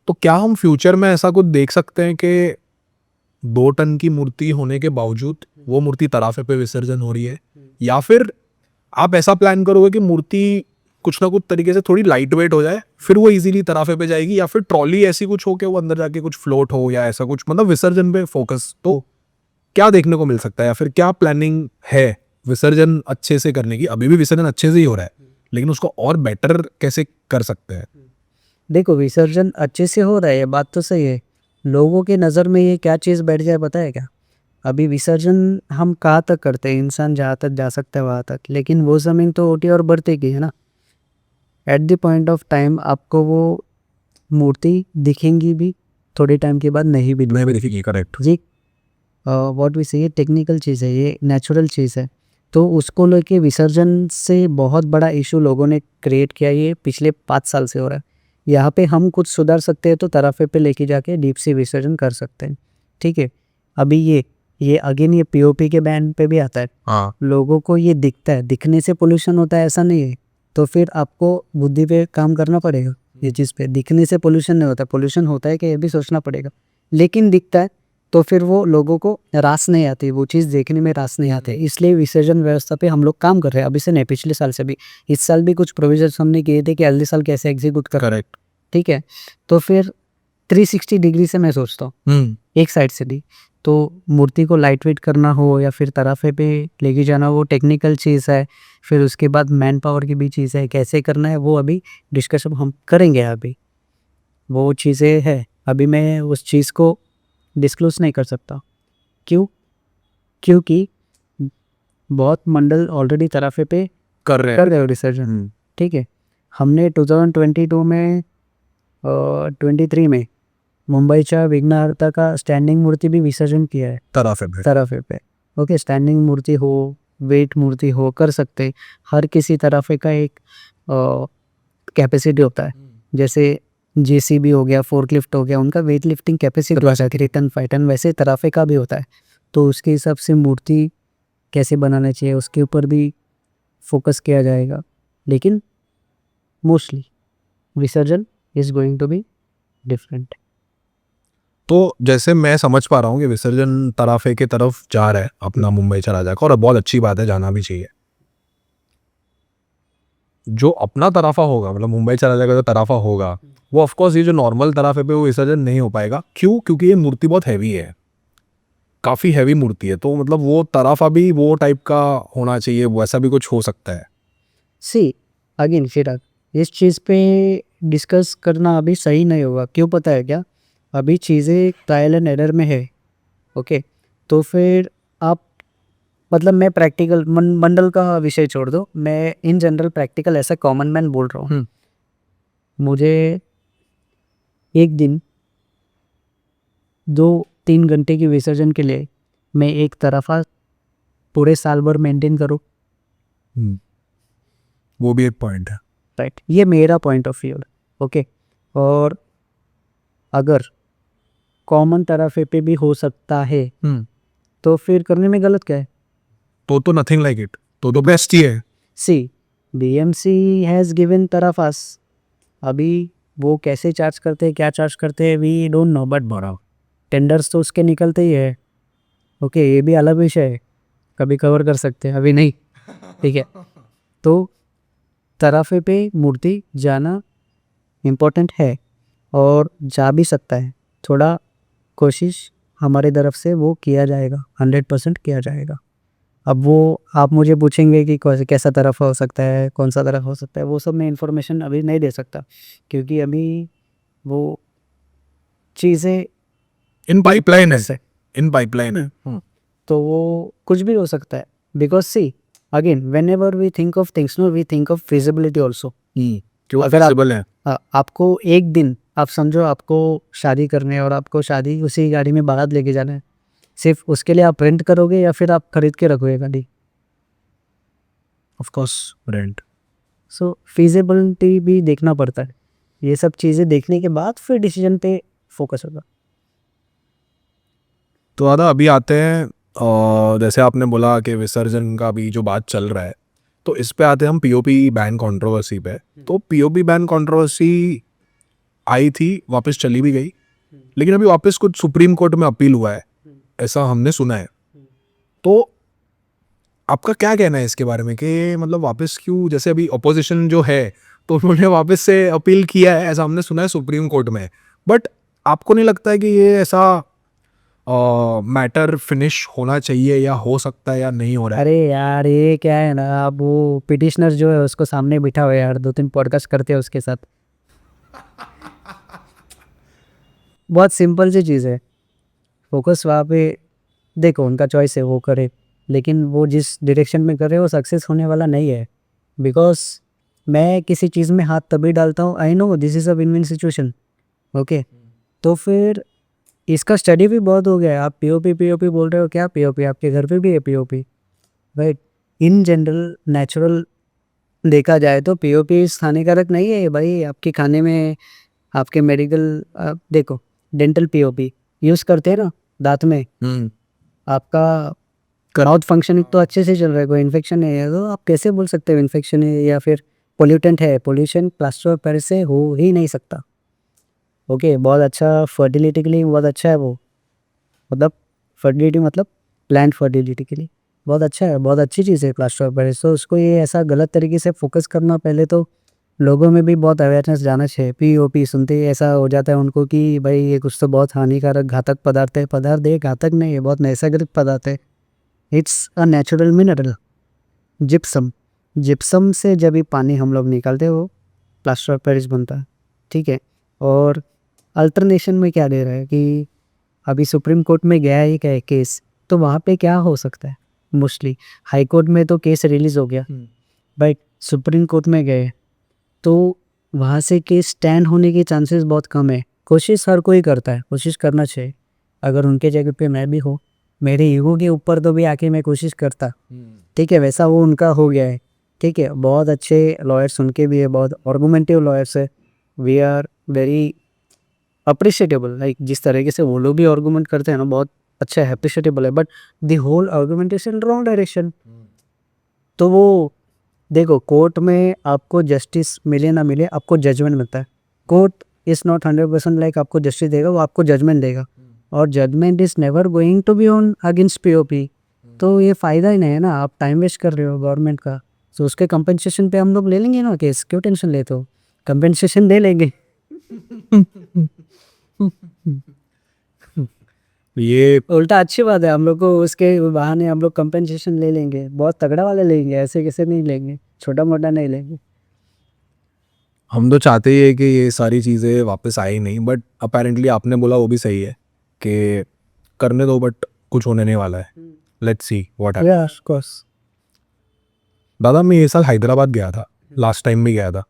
तो क्या हम फ्यूचर में ऐसा कुछ देख सकते हैं कि 2 टन की मूर्ति होने के बावजूद वो मूर्ति तराफे पे विसर्जन हो रही है, या फिर आप ऐसा प्लान करोगे कि मूर्ति कुछ ना कुछ तरीके से थोड़ी लाइट वेट हो जाए, फिर वो इजीली तराफे पे जाएगी, या फिर ट्रॉली ऐसी कुछ हो के वो अंदर जाके कुछ फ्लोट हो, या ऐसा कुछ, मतलब विसर्जन पे फोकस। तो क्या देखने को मिल सकता है, या फिर क्या प्लानिंग है विसर्जन अच्छे से करने की? अभी भी विसर्जन अच्छे से ही हो रहा है, लेकिन उसको और बेटर कैसे कर सकते हैं? देखो, विसर्जन अच्छे से हो रहा है, ये बात तो सही है। लोगों के नज़र में ये क्या चीज़ बैठ जाए पता है क्या? अभी विसर्जन हम कहाँ तक करते हैं, इंसान जहाँ तक जा सकता है वहाँ तक, लेकिन वो ज़मीन तो ओटी और बढ़ते की है ना। At the point of time आपको वो मूर्ति दिखेंगी भी, थोड़े टाइम के बाद नहीं भी मैं भी देखिए करेक्ट। जी। व्हाट वी से, ये टेक्निकल चीज़ है, ये नेचुरल चीज़ है। तो उसको लेके विसर्जन से बहुत बड़ा इशू लोगों ने क्रिएट किया, ये पिछले 5 साल से हो रहा है। यहाँ पे हम कुछ सुधार सकते हैं तो तराफे पे लेके जाके डीप सी विसर्जन कर सकते हैं, ठीक है। अभी ये अगेन ये पीओपी के बैन पे भी आता है। हाँ लोगों को ये दिखता है, दिखने से पोल्यूशन होता है ऐसा नहीं है, तो फिर आपको बुद्धि पे काम करना पड़ेगा। ये चीज़ पे दिखने से पोल्यूशन नहीं होता, पोल्यूशन होता है कि ये भी सोचना पड़ेगा। लेकिन दिखता है तो फिर वो लोगों को रास नहीं आती, वो चीज़ देखने में रास नहीं आते, इसलिए विसर्जन व्यवस्था पे हम लोग काम कर रहे हैं अभी से नहीं, पिछले साल से भी। इस साल भी कुछ प्रोविजन हमने किए थे कि अगले साल कैसे एग्जीक्यूट कर, करेक्ट। ठीक है। तो फिर 360 डिग्री से मैं सोचता हूँ, एक साइड से भी, तो मूर्ति को लाइट वेट करना हो या फिर तराफे पे लेके जाना, वो टेक्निकल चीज़ है। फिर उसके बाद मैन पावर की भी चीज़ है, कैसे करना है वो अभी डिस्कशन हम करेंगे। अभी वो चीज़ें है, अभी मैं उस चीज़ को डिस्क्लोज नहीं कर सकता। क्यों? क्योंकि बहुत मंडल ऑलरेडी तराफे पे कर रहे कर रहे हो विसर्जन, ठीक है। हमने 2022 में 23 में मुंबईच्या विघ्नहर्ता का स्टँडिंग मूर्ती भी विसर्जन किया है तराफे पे। ओके, स्टँडिंग मूर्ति हो, वेट मूर्ति हो, कर सकते। हर किसी तराफे का एक कैपेसिटी होता है, जैसे जेसीबी हो गया, फोर्कलिफ्ट हो गया, उनका वेट लिफ्टिंग कैपेसिटी होता है 3 टन 5 टन, वैसे तराफे का भी होता है। तो उसके हिसाब से मूर्ति कैसे बनाना चाहिए उसके ऊपर भी फोकस किया जाएगा। लेकिन mostly visarjan is going to be different. तो जैसे मैं समझ पा रहा हूँ कि विसर्जन तराफे के तरफ जा रहा है अपना मुंबई चला जाकर, और बहुत अच्छी बात है, जाना भी चाहिए। जो अपना तराफा होगा, मतलब मुंबई चला जाएगा जो तराफा होगा, वो ऑफकोर्स ये जो नॉर्मल तराफे पे वो विसर्जन नहीं हो पाएगा। क्यों? क्योंकि ये मूर्ति बहुत हैवी है, काफ़ी हैवी मूर्ति है। तो मतलब वो तराफा भी वो टाइप का होना चाहिए, वैसा भी कुछ हो सकता है। सी अगेन फिर इस चीज़ पे डिस्कस करना अभी सही नहीं होगा। क्यों पता है क्या? अभी चीज़ें ट्रायल एंड एरर में है, ओके। तो फिर आप, मतलब मैं प्रैक्टिकल मंडल का विषय छोड़ दो, मैं इन जनरल प्रैक्टिकल ऐसा कॉमन मैन बोल रहा हूँ। मुझे एक दिन 2-3 घंटे की विसर्जन के लिए मैं एक तरफा पूरे साल भर मेंटेन करूँ, वो भी एक पॉइंट है, राइट। ये मेरा पॉइंट ऑफ व्यू है, ओके। और अगर कॉमन तरफे पे भी हो सकता है तो फिर करने में गलत क्या है? तो नथिंग लाइक इट, तो बेस्ट ही है। सी बीएमसी हैज़ गिवन तरफास, अभी वो कैसे चार्ज करते हैं, क्या चार्ज करते हैं, वी डोंट नो, बट बड़ा टेंडर्स तो उसके निकलते ही है, ओके। ये भी अलग विषय है, कभी कवर कर सकते हैं, अभी नहीं, ठीक है। तो तराफे पे मूर्ति जाना इम्पोर्टेंट है और जा भी सकता है, थोड़ा कोशिश हमारे तरफ से वो किया जाएगा, 100% किया जाएगा। अब वो आप मुझे पूछेंगे कि कैसा तरफ हो सकता है, कौन सा तरफ हो सकता है, वो सब मैं इन्फॉर्मेशन अभी नहीं दे सकता, क्योंकि अभी वो चीज़ें इन पाइपलाइन है, इन पाइपलाइन है। तो वो कुछ भी हो सकता है। Because see again whenever we think of things no, we think of feasibility also. क्यों अगर feasible है? आपको एक दिन, आप समझो आपको शादी करनी है और आपको शादी उसी गाड़ी में बारात लेके जाना है, सिर्फ उसके लिए आप रेंट करोगे या फिर आप खरीद के रखोगे गाड़ी? Of course rent. So feasibility भी देखना पड़ता है, ये सब चीज़ें देखने के बाद फिर डिसीजन पे फोकस होगा। तो दादा अभी आते हैं, जैसे आपने बोला कि विसर्जन का भी जो बात चल रहा है, तो इस पे आते हैं हम पीओपी बैन कंट्रोवर्सी पे। तो पीओपी बैन कंट्रोवर्सी आई थी, वापस चली भी गई, लेकिन अभी वापस कुछ सुप्रीम कोर्ट में अपील हुआ है, ऐसा हमने सुना है। तो आपका क्या कहना है इसके बारे में कि मतलब वापस क्यों, जैसे अभी अपोजिशन जो है तो उन्होंने वापस से अपील किया है, ऐसा हमने सुना है सुप्रीम कोर्ट में। बट आपको नहीं लगता है कि ये ऐसा मैटर फिनिश होना चाहिए, या हो सकता है या नहीं हो रहा है? अरे यार ये क्या है ना, अब वो पिटिशनर जो है उसको सामने बिठा हुआ है यार, 2-3 पॉडकास्ट करते हैं उसके साथ। बहुत सिंपल सी चीज़ है, फोकस वहाँ पे देखो, उनका चॉइस है, वो करे, लेकिन वो जिस डायरेक्शन में कर रहे हैं वो सक्सेस होने वाला नहीं है। बिकॉज मैं किसी चीज़ में हाथ तभी डालता हूँ, I know this is a win win situation, okay, तो फिर इसका स्टडी भी बहुत हो गया है। आप पीओपी बोल रहे हो, क्या पीओपी? आपके घर पे भी है POP, right? In general natural देखा जाए तो पीओपी हानिकारक नहीं है भाई आपके खाने में। आपके मेडिकल देखो, डेंटल पीओपी यूज़ करते हैं ना दांत में, आपका माउथ फंक्शनिंग तो अच्छे से चल रहा है, कोई इन्फेक्शन नहीं है, तो आप कैसे बोल सकते हो इन्फेक्शन है या फिर पोल्यूटेंट है? पोल्यूशन प्लास्टर ऑफ पेरिस से हो ही नहीं सकता। ओके, बहुत अच्छा फर्टिलिटी के लिए बहुत अच्छा है वो, मतलब फर्टिलिटी मतलब प्लांट फर्टिलिटी के लिए बहुत अच्छा है, बहुत अच्छी चीज़ है प्लास्टर ऑफ पेरिस। तो उसको ये ऐसा गलत तरीके से फोकस करना, पहले तो लोगों में भी बहुत अवेयरनेस जाना चाहिए। पीओपी सुनते ही ऐसा हो जाता है उनको कि भाई ये कुछ तो बहुत हानिकारक घातक पदार्थ है। पदार्थ है घातक नहीं है, बहुत नैसर्गिक पदार्थ है। It's a natural mineral, gypsum. Gypsum से जब भी पानी हम लोग निकालते हैं वो प्लास्टर ऑफ पेरिस बनता है, ठीक है। और अल्टरनेशन में क्या दे रहा है कि अभी सुप्रीम कोर्ट में गया ही क्या है केस, तो वहाँ पे क्या हो सकता है? मोस्टली हाई कोर्ट में तो केस रिलीज़ हो गया, बट सुप्रीम कोर्ट में गए तो वहाँ से केस स्टैंड होने के चांसेस बहुत कम है। कोशिश हर कोई करता है, कोशिश करना चाहिए। अगर उनके जगह पे मैं भी हो, मेरे ईगो के ऊपर तो भी आके मैं कोशिश करता, ठीक है। वैसा वो उनका हो गया है, ठीक है। बहुत अच्छे लॉयर्स उनके भी है, बहुत आर्गुमेंटिव लॉयर्स है। We are very appreciable, like जिस तरीके से वो लोग भी आर्गुमेंट करते हैं ना, बहुत अच्छा है, अप्रिशिएटेबल है। But the whole argumentation wrong direction. तो वो देखो, कोर्ट में आपको जस्टिस मिले ना मिले, आपको जजमेंट मिलता है। कोर्ट इज़ नॉट 100% लाइक आपको जस्टिस देगा, वो आपको जजमेंट देगा। और judgment is never going to be on against POP. तो ये फ़ायदा ही नहीं है ना, आप टाइम वेस्ट कर रहे हो गवर्नमेंट का। तो उसके कंपनसेशन पे हम लोग ले लेंगे ना केस, क्यों टेंशन लेते हो? कंपनसेशन दे लेंगे। ये उल्टा अच्छी बात है, हम लोग को उसके बहाने हम लोग कंपनसेशन ले लेंगे, बहुत तगड़ा वाला लेंगे, ऐसे कैसे नहीं लेंगे, छोटा मोटा नहीं लेंगे। हम तो चाहते ही है कि ये सारी चीज़ें वापस आए ही नहीं, बट अपेरेंटली आपने बोला वो भी सही है कि करने दो, बट कुछ होने नहीं वाला है। Let's see what happens. या ऑफ कोर्स। दादा, मैं ये साल हैदराबाद गया था, लास्ट टाइम भी गया था,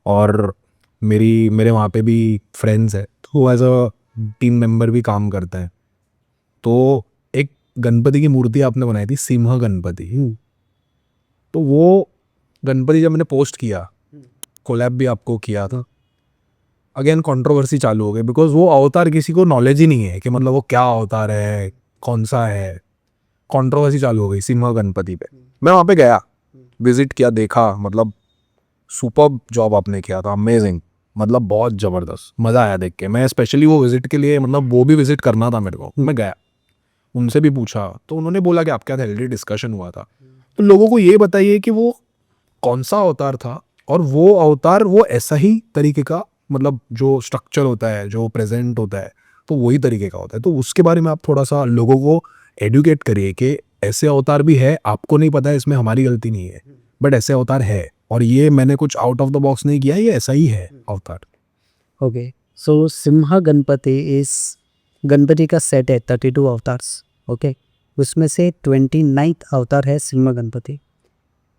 और मेरे वहाँ पे भी फ्रेंड्स है, तो वो एज अ टीम मेंबर भी काम करते हैं। तो एक गणपति की मूर्ति आपने बनाई थी, सिंह गणपति। तो वो गणपति जब मैंने पोस्ट किया, कोलैब भी आपको किया था, अगेन कंट्रोवर्सी चालू हो गई, बिकॉज वो अवतार किसी को नॉलेज ही नहीं है कि मतलब वो क्या अवतार है, कौन सा है। कंट्रोवर्सी चालू हो गई सिंह गणपति पे। मैं वहाँ पे गया, विजिट किया, देखा, मतलब सुपर्ब जॉब आपने किया था, अमेजिंग, मतलब बहुत ज़बरदस्त, मज़ा आया देख के। मैं स्पेशली वो विजिट के लिए, मतलब वो भी विजिट करना था मेरे को, मैं गया, उनसे भी पूछा, तो उन्होंने बोला कि आपके साथ हेल्दी डिस्कशन हुआ था, तो लोगों को ये बताइए कि वो कौन सा अवतार था, और वो अवतार वो ऐसा ही तरीके का, मतलब जो स्ट्रक्चर होता है, जो प्रेजेंट होता है, तो वही तरीके का होता है। तो उसके बारे में आप थोड़ा सा लोगों को एडुकेट करिए कि ऐसे अवतार भी है, आपको नहीं पता है, इसमें हमारी गलती नहीं है, बट ऐसे अवतार है, और ये मैंने कुछ आउट ऑफ द बॉक्स नहीं किया, ये ऐसा ही है अवतार। ओके, सो सिम्हा गणपति इस गणपति का सेट है 32 अवतार्स। ओके, उसमें से 29th अवतार है सिम्हा गणपति।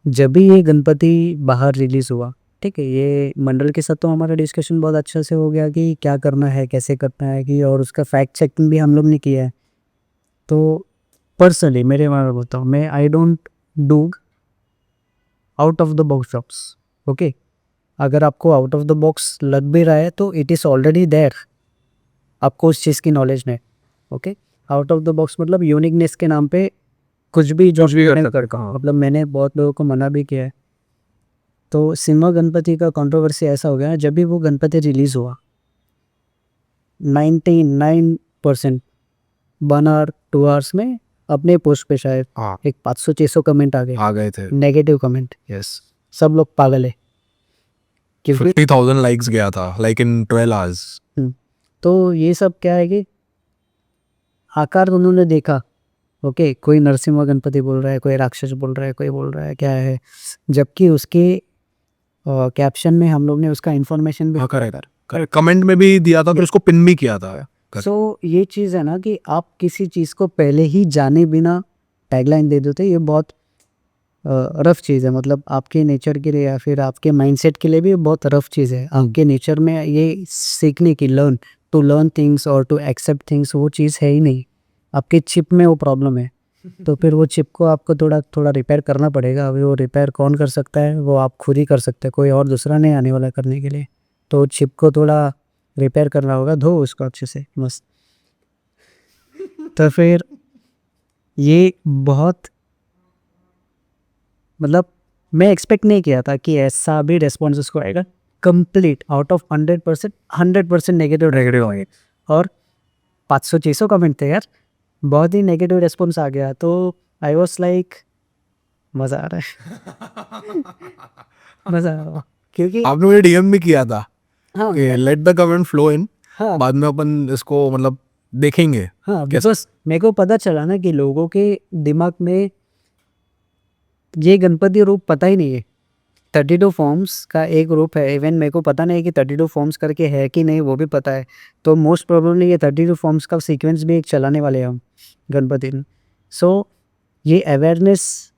जब भी ये गणपति बाहर रिलीज़ हुआ, ठीक है, ये मंडल के साथ तो हमारा डिस्कशन बहुत अच्छा से हो गया कि क्या करना है, कैसे करना है, कि और उसका फैक्ट चेकिंग भी हम लोग ने किया है। तो पर्सनली मेरे बारे में बताऊँ, मैं I don't do out of the box jobs. Okay, अगर आपको आउट ऑफ द बॉक्स लग भी रहा है तो इट इज़ ऑलरेडी देयर, आपको उस चीज़ की नॉलेज नहीं। Okay, out of the box मतलब यूनिकनेस के नाम पे कुछ भी जो मतलब मैंने बहुत लोगों को मना भी किया है। तो सिम्हा गणपति का कंट्रोवर्सी ऐसा हो गया, जब भी वो गणपति रिलीज़ हुआ 99% 1 आवर 2 आवर्स में अपने पोस्ट पे शायद एक 500-600 कमेंट आ गए थे, नेगेटिव कमेंट। यस, सब लोग पागल है क्योंकि 50,000 लाइक्स गया था, लाइक इन 12 आवर्स। तो ये सब क्या है कि आकार उन्होंने देखा। ओके, कोई नरसिम्हा गणपति बोल रहा है, कोई राक्षस बोल रहा है, कोई बोल रहा है क्या है, जबकि उसके कैप्शन में हम लोग ने उसका इन्फॉर्मेशन भी कमेंट में भी दिया था, तो उसको पिन भी किया था। सो ये चीज़ है ना कि आप किसी चीज़ को पहले ही जाने बिना टैगलाइन दे देते, ये बहुत रफ चीज़ है, मतलब आपके नेचर के लिए या फिर आपके माइंडसेट के लिए भी बहुत रफ चीज़ है। आपके नेचर में ये सीखने की टू लर्न थिंग्स और टू एक्सेप्ट थिंग्स वो चीज़ है ही नहीं। आपके चिप में वो प्रॉब्लम है। तो फिर वो चिप को आपको थोड़ा रिपेयर करना पड़ेगा। अभी वो रिपेयर कौन कर सकता है? वो आप खुद ही कर सकते हैं, कोई और दूसरा नहीं आने वाला करने के लिए। तो चिप को थोड़ा रिपेयर करना होगा, धो उसको अच्छे से मस्त। तो फिर ये बहुत, मतलब मैं एक्सपेक्ट नहीं किया था कि ऐसा भी रिस्पॉन्स उसको आएगा। कंप्लीट आउट ऑफ 100% नेगेटिव आएगा। और 500-600 कमेंट थे यार, बहुत ही नेगेटिव रिस्पॉन्स आ गया। तो आई वॉज लाइक मज़ा आ रहा है। मज़ा आ रहा है क्योंकि आपने मुझे डीएम भी किया था हाँ कि let the comment flow in, हाँ बाद में अपन इसको मतलब देखेंगे। हाँ, बिकॉज मेरे को पता चला ना कि लोगों के दिमाग में ये गणपति रूप पता ही नहीं है। 32 फॉर्म्स का एक रूप है। इवन मेरे को पता नहीं कि 32 फॉर्म्स करके है कि नहीं, वो भी पता है। तो मोस्ट प्रोबेबली ये 32 फॉर्म्स का सीक्वेंस भी एक चलाने वाले हैं हम गणपति में। सो ये अवेयरनेस,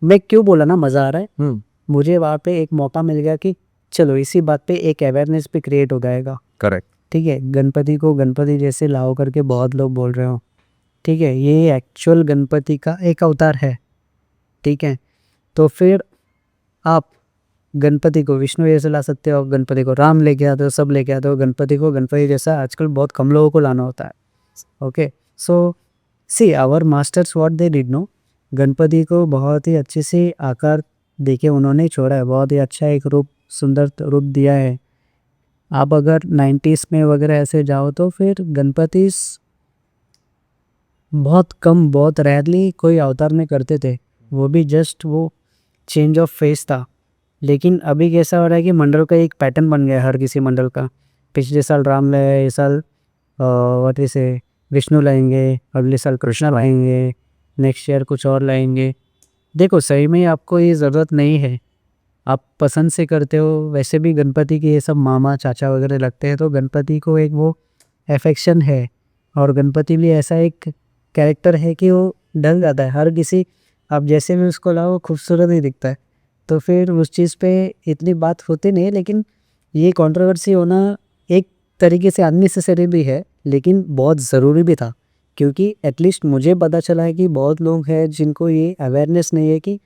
मैं क्यों बोला ना मज़ा आ रहा है, मुझे वहाँ पे एक मौका मिल गया कि चलो इसी बात पे एक अवेयरनेस भी क्रिएट हो जाएगा। करेक्ट। ठीक है, गणपति को गणपति जैसे लाओ करके बहुत लोग बोल रहे हो। ठीक है, ये एक्चुअल गणपति का एक अवतार है। ठीक है, तो फिर आप गणपति को विष्णु जैसे ला सकते हो, गणपति को राम लेके आते हो, सब लेके आते हो। गणपति को गणपति जैसा आजकल बहुत कम लोगों को लाना होता है। Okay, so see our masters what they did no, Ganpati को बहुत ही अच्छे से आकार देके उन्होंने छोड़ा है। बहुत ही अच्छा एक रूप, सुंदर रूप दिया है। आप अगर 90s में वगैरह ऐसे जाओ तो फिर गणपति बहुत कम, बहुत रेयरली कोई अवतार में करते थे। वो भी जस्ट वो चेंज ऑफ फेस था। लेकिन अभी कैसा हो रहा है कि मंडल का एक पैटर्न बन गया है हर किसी मंडल का। पिछले साल राम लाए, इस साल वाट से विष्णु लाएंगे, अगले साल कृष्णा लाएंगे, नेक्स्ट ईयर कुछ और लाएंगे। देखो सही में आपको ये ज़रूरत नहीं है, आप पसंद से करते हो। वैसे भी गणपति के ये सब मामा चाचा वगैरह लगते हैं, तो गणपति को एक वो एफेक्शन है। और गणपति भी ऐसा एक कैरेक्टर है कि वो ढल जाता है हर किसी, आप जैसे भी उसको लाओ खूबसूरत ही दिखता है। तो फिर उस चीज़ पे इतनी बात होती नहीं है। लेकिन ये कंट्रोवर्सी होना एक तरीके से अननेसेसरी भी है, लेकिन बहुत ज़रूरी भी था। क्योंकि एटलीस्ट मुझे पता चला है कि बहुत लोग हैं जिनको ये अवेयरनेस नहीं है कि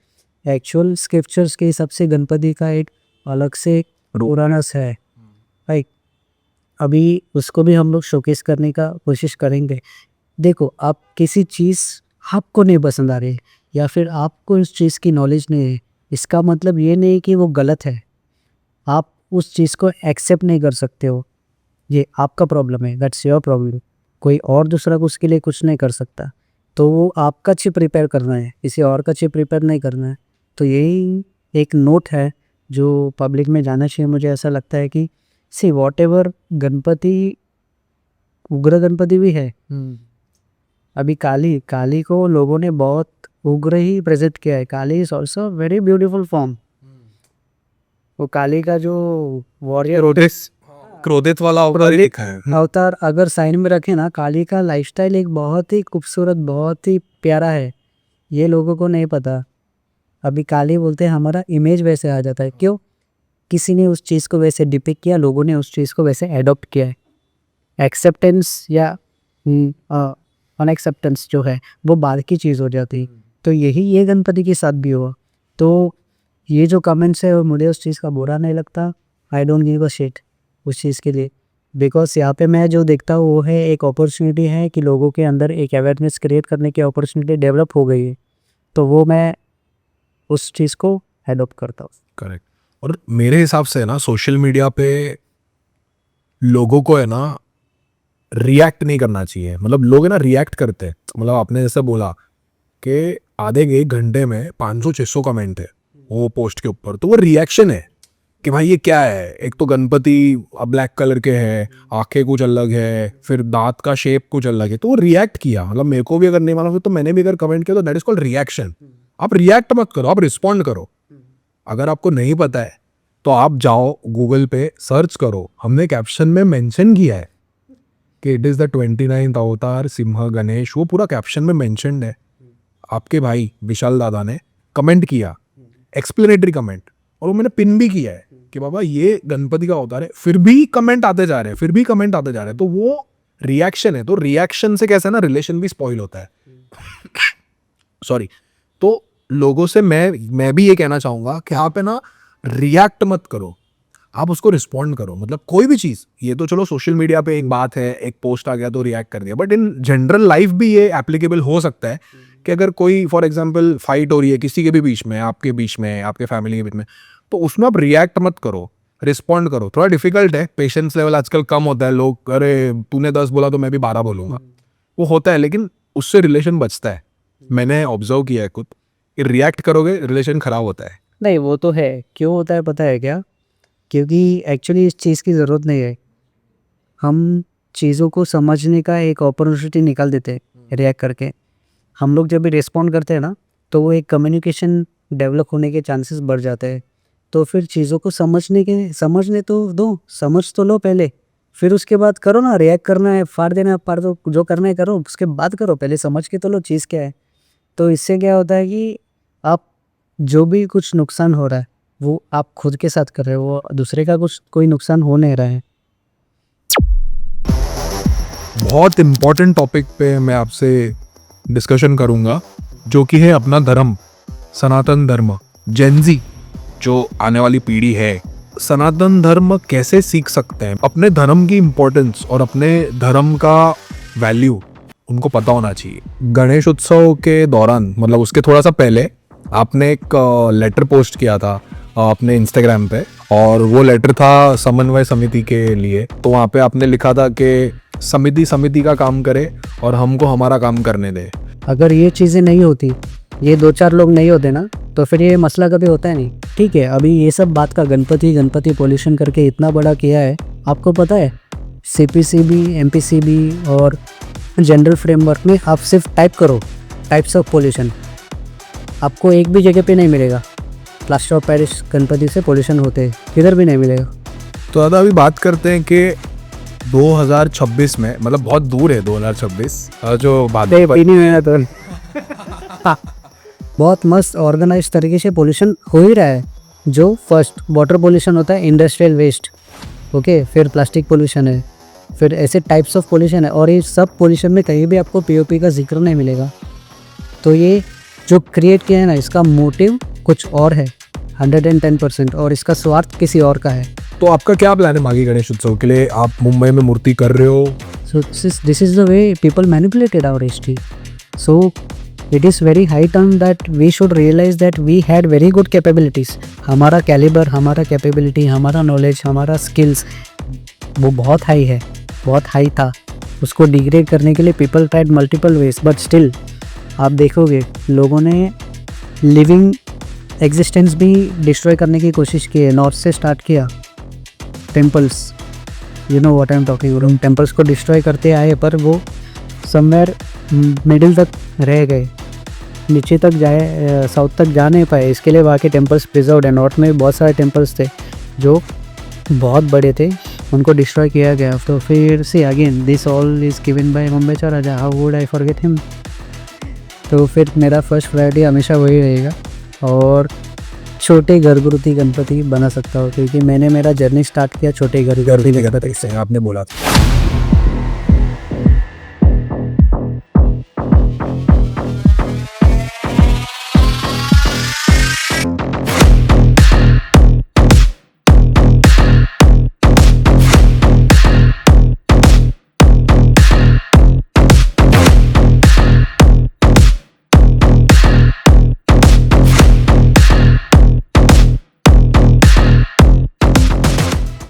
एक्चुअल स्क्रिप्चर्स के हिसाब से गणपति का एक अलग से पुराणस है। राइट, अभी उसको भी हम लोग शोकेस करने का कोशिश करेंगे। देखो, आप किसी चीज़ आपको नहीं पसंद आ रही है या फिर आपको इस चीज़ की नॉलेज नहीं है, इसका मतलब ये नहीं कि वो गलत है। आप उस चीज़ को एक्सेप्ट नहीं कर सकते हो, ये आपका प्रॉब्लम है, दैट्स योर प्रॉब्लम। कोई और दूसरा को उसके लिए कुछ नहीं कर सकता। तो वो आपका चिप रिपेयर करना है, किसी और का चिप रिपेयर नहीं करना है। तो यही एक नोट है जो पब्लिक में जाना चाहिए। मुझे ऐसा लगता है कि सी वॉट एवर गणपति, उग्र गणपति भी है। अभी काली को लोगों ने बहुत उग्र ही प्रेजेंट किया है। Kali is also very beautiful form. वो काली का जो वॉरियर क्रोधित वाला अवतार देखा है। अवतार अगर साइन में रखे ना, काली का लाइफस्टाइल एक बहुत ही खूबसूरत, बहुत ही प्यारा है। ये लोगों को नहीं पता। अभी काली बोलते हैं, हमारा इमेज वैसे आ जाता है। क्यों? किसी ने उस चीज़ को वैसे डिपिक्ट किया, लोगों ने उस चीज़ को वैसे एडॉप्ट किया है। एक्सेप्टेंस या अनएक्सेप्टेंस जो है वो बाद की चीज़ हो जाती। तो यही ये गणपति के साथ भी हुआ। तो ये जो कमेंट्स है मुझे उस चीज़ का बुरा नहीं लगता। I don't give a shit उस चीज़ के लिए। बिकॉज यहाँ पे मैं जो देखता हूँ वो है एक अपॉर्चुनिटी है कि लोगों के अंदर एक अवेयरनेस क्रिएट करने की अपॉर्चुनिटी डेवलप हो गई है। तो वो मैं उस चीज़ को एडॉप्ट करता हूँ। करेक्ट। और मेरे हिसाब से ना सोशल मीडिया पे लोगों को है ना रिएक्ट नहीं करना चाहिए। मतलब लोग है ना रिएक्ट करते हैं। मतलब आपने जैसे बोला कि आधे एक घंटे में 500-600 कमेंट है वो पोस्ट के ऊपर, तो वो रिएक्शन है कि भाई ये क्या है। एक तो गणपति ब्लैक कलर के है, आंखें कुछ अलग है, फिर दांत का शेप कुछ अलग है, तो वो रिएक्ट किया। मतलब मेरे को भी अगर नहीं मालूम तो मैंने भी अगर कमेंट किया तो दैट इज कॉल्ड रिएक्शन। आप रिएक्ट मत करो, आप रिस्पॉन्ड करो। अगर आपको नहीं पता है तो आप जाओ गूगल पे सर्च करो। हमने कैप्शन में मेंशन किया है कि इट इज़ द 29th अवतार सिम्हा गणेश, वो पूरा कैप्शन में मेंशन्ड है। आपके भाई विशाल दादा ने कमेंट किया, एक्सप्लेनेटरी कमेंट, और वो मैंने पिन भी किया है कि बाबा ये गणपति का अवतार है, फिर भी कमेंट आते जा रहे हैं, फिर भी कमेंट आते जा रहे हैं, तो वो रिएक्शन है। तो रिएक्शन से कैसा है ना, रिलेशन भी स्पॉइल होता है। सॉरी। तो लोगों से मैं भी ये कहना चाहूंगा कि आप है ना, रिएक्ट मत करो, आप उसको रिस्पॉन्ड करो। मतलब कोई भी चीज़, ये तो चलो सोशल मीडिया पे एक बात है, एक पोस्ट आ गया तो रिएक्ट कर दिया, बट इन जनरल लाइफ भी ये एप्लीकेबल हो सकता है कि अगर कोई फॉर एग्जांपल फाइट हो रही है किसी के भी बीच में, आपके बीच में, आपके फैमिली के बीच में, तो उसमें आप रिएक्ट मत करो, रिस्पॉन्ड करो। थोड़ा डिफिकल्ट है, पेशेंस लेवल आजकल कम होता है, लोग अरे तूने 10 बोला तो मैं भी 12 बोलूँगा, वो होता है, लेकिन उससे रिलेशन बचता है। मैंने ऑब्जर्व किया है खुद कि रिएक्ट करोगे रिलेशन खराब होता है। नहीं वो तो है, क्यों होता है पता है क्या? क्योंकि एक्चुअली इस चीज़ की ज़रूरत नहीं है, हम चीज़ों को समझने का एक अपॉर्चुनिटी निकाल देते हैं रिएक्ट करके। हम लोग जब भी रिस्पॉन्ड करते हैं ना, तो वो एक कम्युनिकेशन डेवलप होने के चांसेस बढ़ जाते हैं। तो फिर चीज़ों को समझने तो दो, समझ तो लो पहले, फिर उसके बाद करो ना। रिएक्ट करना है, फाड़ देना है, फाड़ दो, जो करना है करो, उसके बाद करो, पहले समझ के तो लो चीज़ क्या है। तो इससे क्या होता है कि आप जो भी कुछ नुकसान हो रहा है वो आप खुद के साथ कर रहे हो, वो दूसरे का कोई नुकसान हो नहीं रहा है। बहुत इम्पोर्टेंट टॉपिक पे मैं आपसे डिस्कशन करूंगा, जो कि है अपना धर्म, सनातन धर्म। जेनजी जो आने वाली पीढ़ी है, सनातन धर्म कैसे सीख सकते हैं, अपने धर्म की इम्पोर्टेंस और अपने धर्म का वैल्यू उनको पता होना चाहिए। गणेश उत्सव के दौरान, मतलब उसके थोड़ा सा पहले, आपने एक लेटर पोस्ट किया था अपने इंस्टाग्राम पे, और वो लेटर था समन्वय समिति के लिए। तो वहाँ पे आपने लिखा था कि समिति का काम करे और हमको हमारा काम करने दे। अगर ये चीज़ें नहीं होती, ये 2-4 लोग नहीं होते ना, तो फिर ये मसला कभी होता है नहीं। ठीक है, अभी ये सब बात का गणपति पोल्यूशन करके इतना बड़ा किया है, आपको पता है CPCB, MPCB और जनरल फ्रेमवर्क में आप सिर्फ टाइप करो टाइप्स ऑफ पोल्यूशन, आपको एक भी जगह पे नहीं मिलेगा प्लास्टर ऑफ पेरिस गणपति से पोल्यूशन होते हैं, किधर भी नहीं मिलेगा। तो दादा अभी बात करते हैं कि 2026 में, मतलब बहुत दूर है 2026, जो बात नहीं है तो बहुत मस्त ऑर्गेनाइज तरीके से पोल्यूशन हो ही रहा है। जो फर्स्ट वाटर पोल्यूशन होता है, इंडस्ट्रियल वेस्ट, ओके, फिर प्लास्टिक पोल्यूशन है, फिर ऐसे टाइप्स ऑफ पोल्यूशन है, और ये सब पोल्यूशन में कहीं भी आपको POP का जिक्र नहीं मिलेगा। तो ये जो क्रिएट किया है ना, इसका मोटिव कुछ और है 110%, और इसका स्वार्थ किसी और का है। तो आपका क्या प्लान है माघी गणेश उत्सव के लिए? आप मुंबई में मूर्ति कर रहे हो? So this is the way people manipulated our history. So it is very high time that we should realize that we had very good capabilities. हमारा कैलिबर, हमारा कैपेबिलिटी, हमारा नॉलेज, हमारा स्किल्स वो बहुत हाई है, बहुत हाई था। उसको डिग्रेड करने के लिए people tried multiple ways, but still आप देखोगे लोगों ने लिविंग एग्जिस्टेंस भी डिस्ट्रॉय करने की कोशिश की है। नॉर्थ से स्टार्ट किया, temples, you know what I am talking about, temples को डिस्ट्रॉय करते आए, पर वो समवेयर मिडिल तक रह गए, नीचे तक जाए, साउथ तक जा नहीं पाए। इसके लिए वहाँ के टेम्पल्स प्रिजर्व्ड है। नॉर्थ में बहुत सारे टेम्पल्स थे जो बहुत बड़े थे, उनको डिस्ट्रॉय किया गया। तो फिर से again this all is given by Mumbai Raja, how would I forget him. तो फिर मेरा फर्स्ट प्रायोरिटी हमेशा वही रहेगा, और छोटे घरगुती गणपति बना सकता हूँ, क्योंकि मैंने मेरा जर्नी स्टार्ट किया छोटे घरगुती गणपति से। आपने बोला था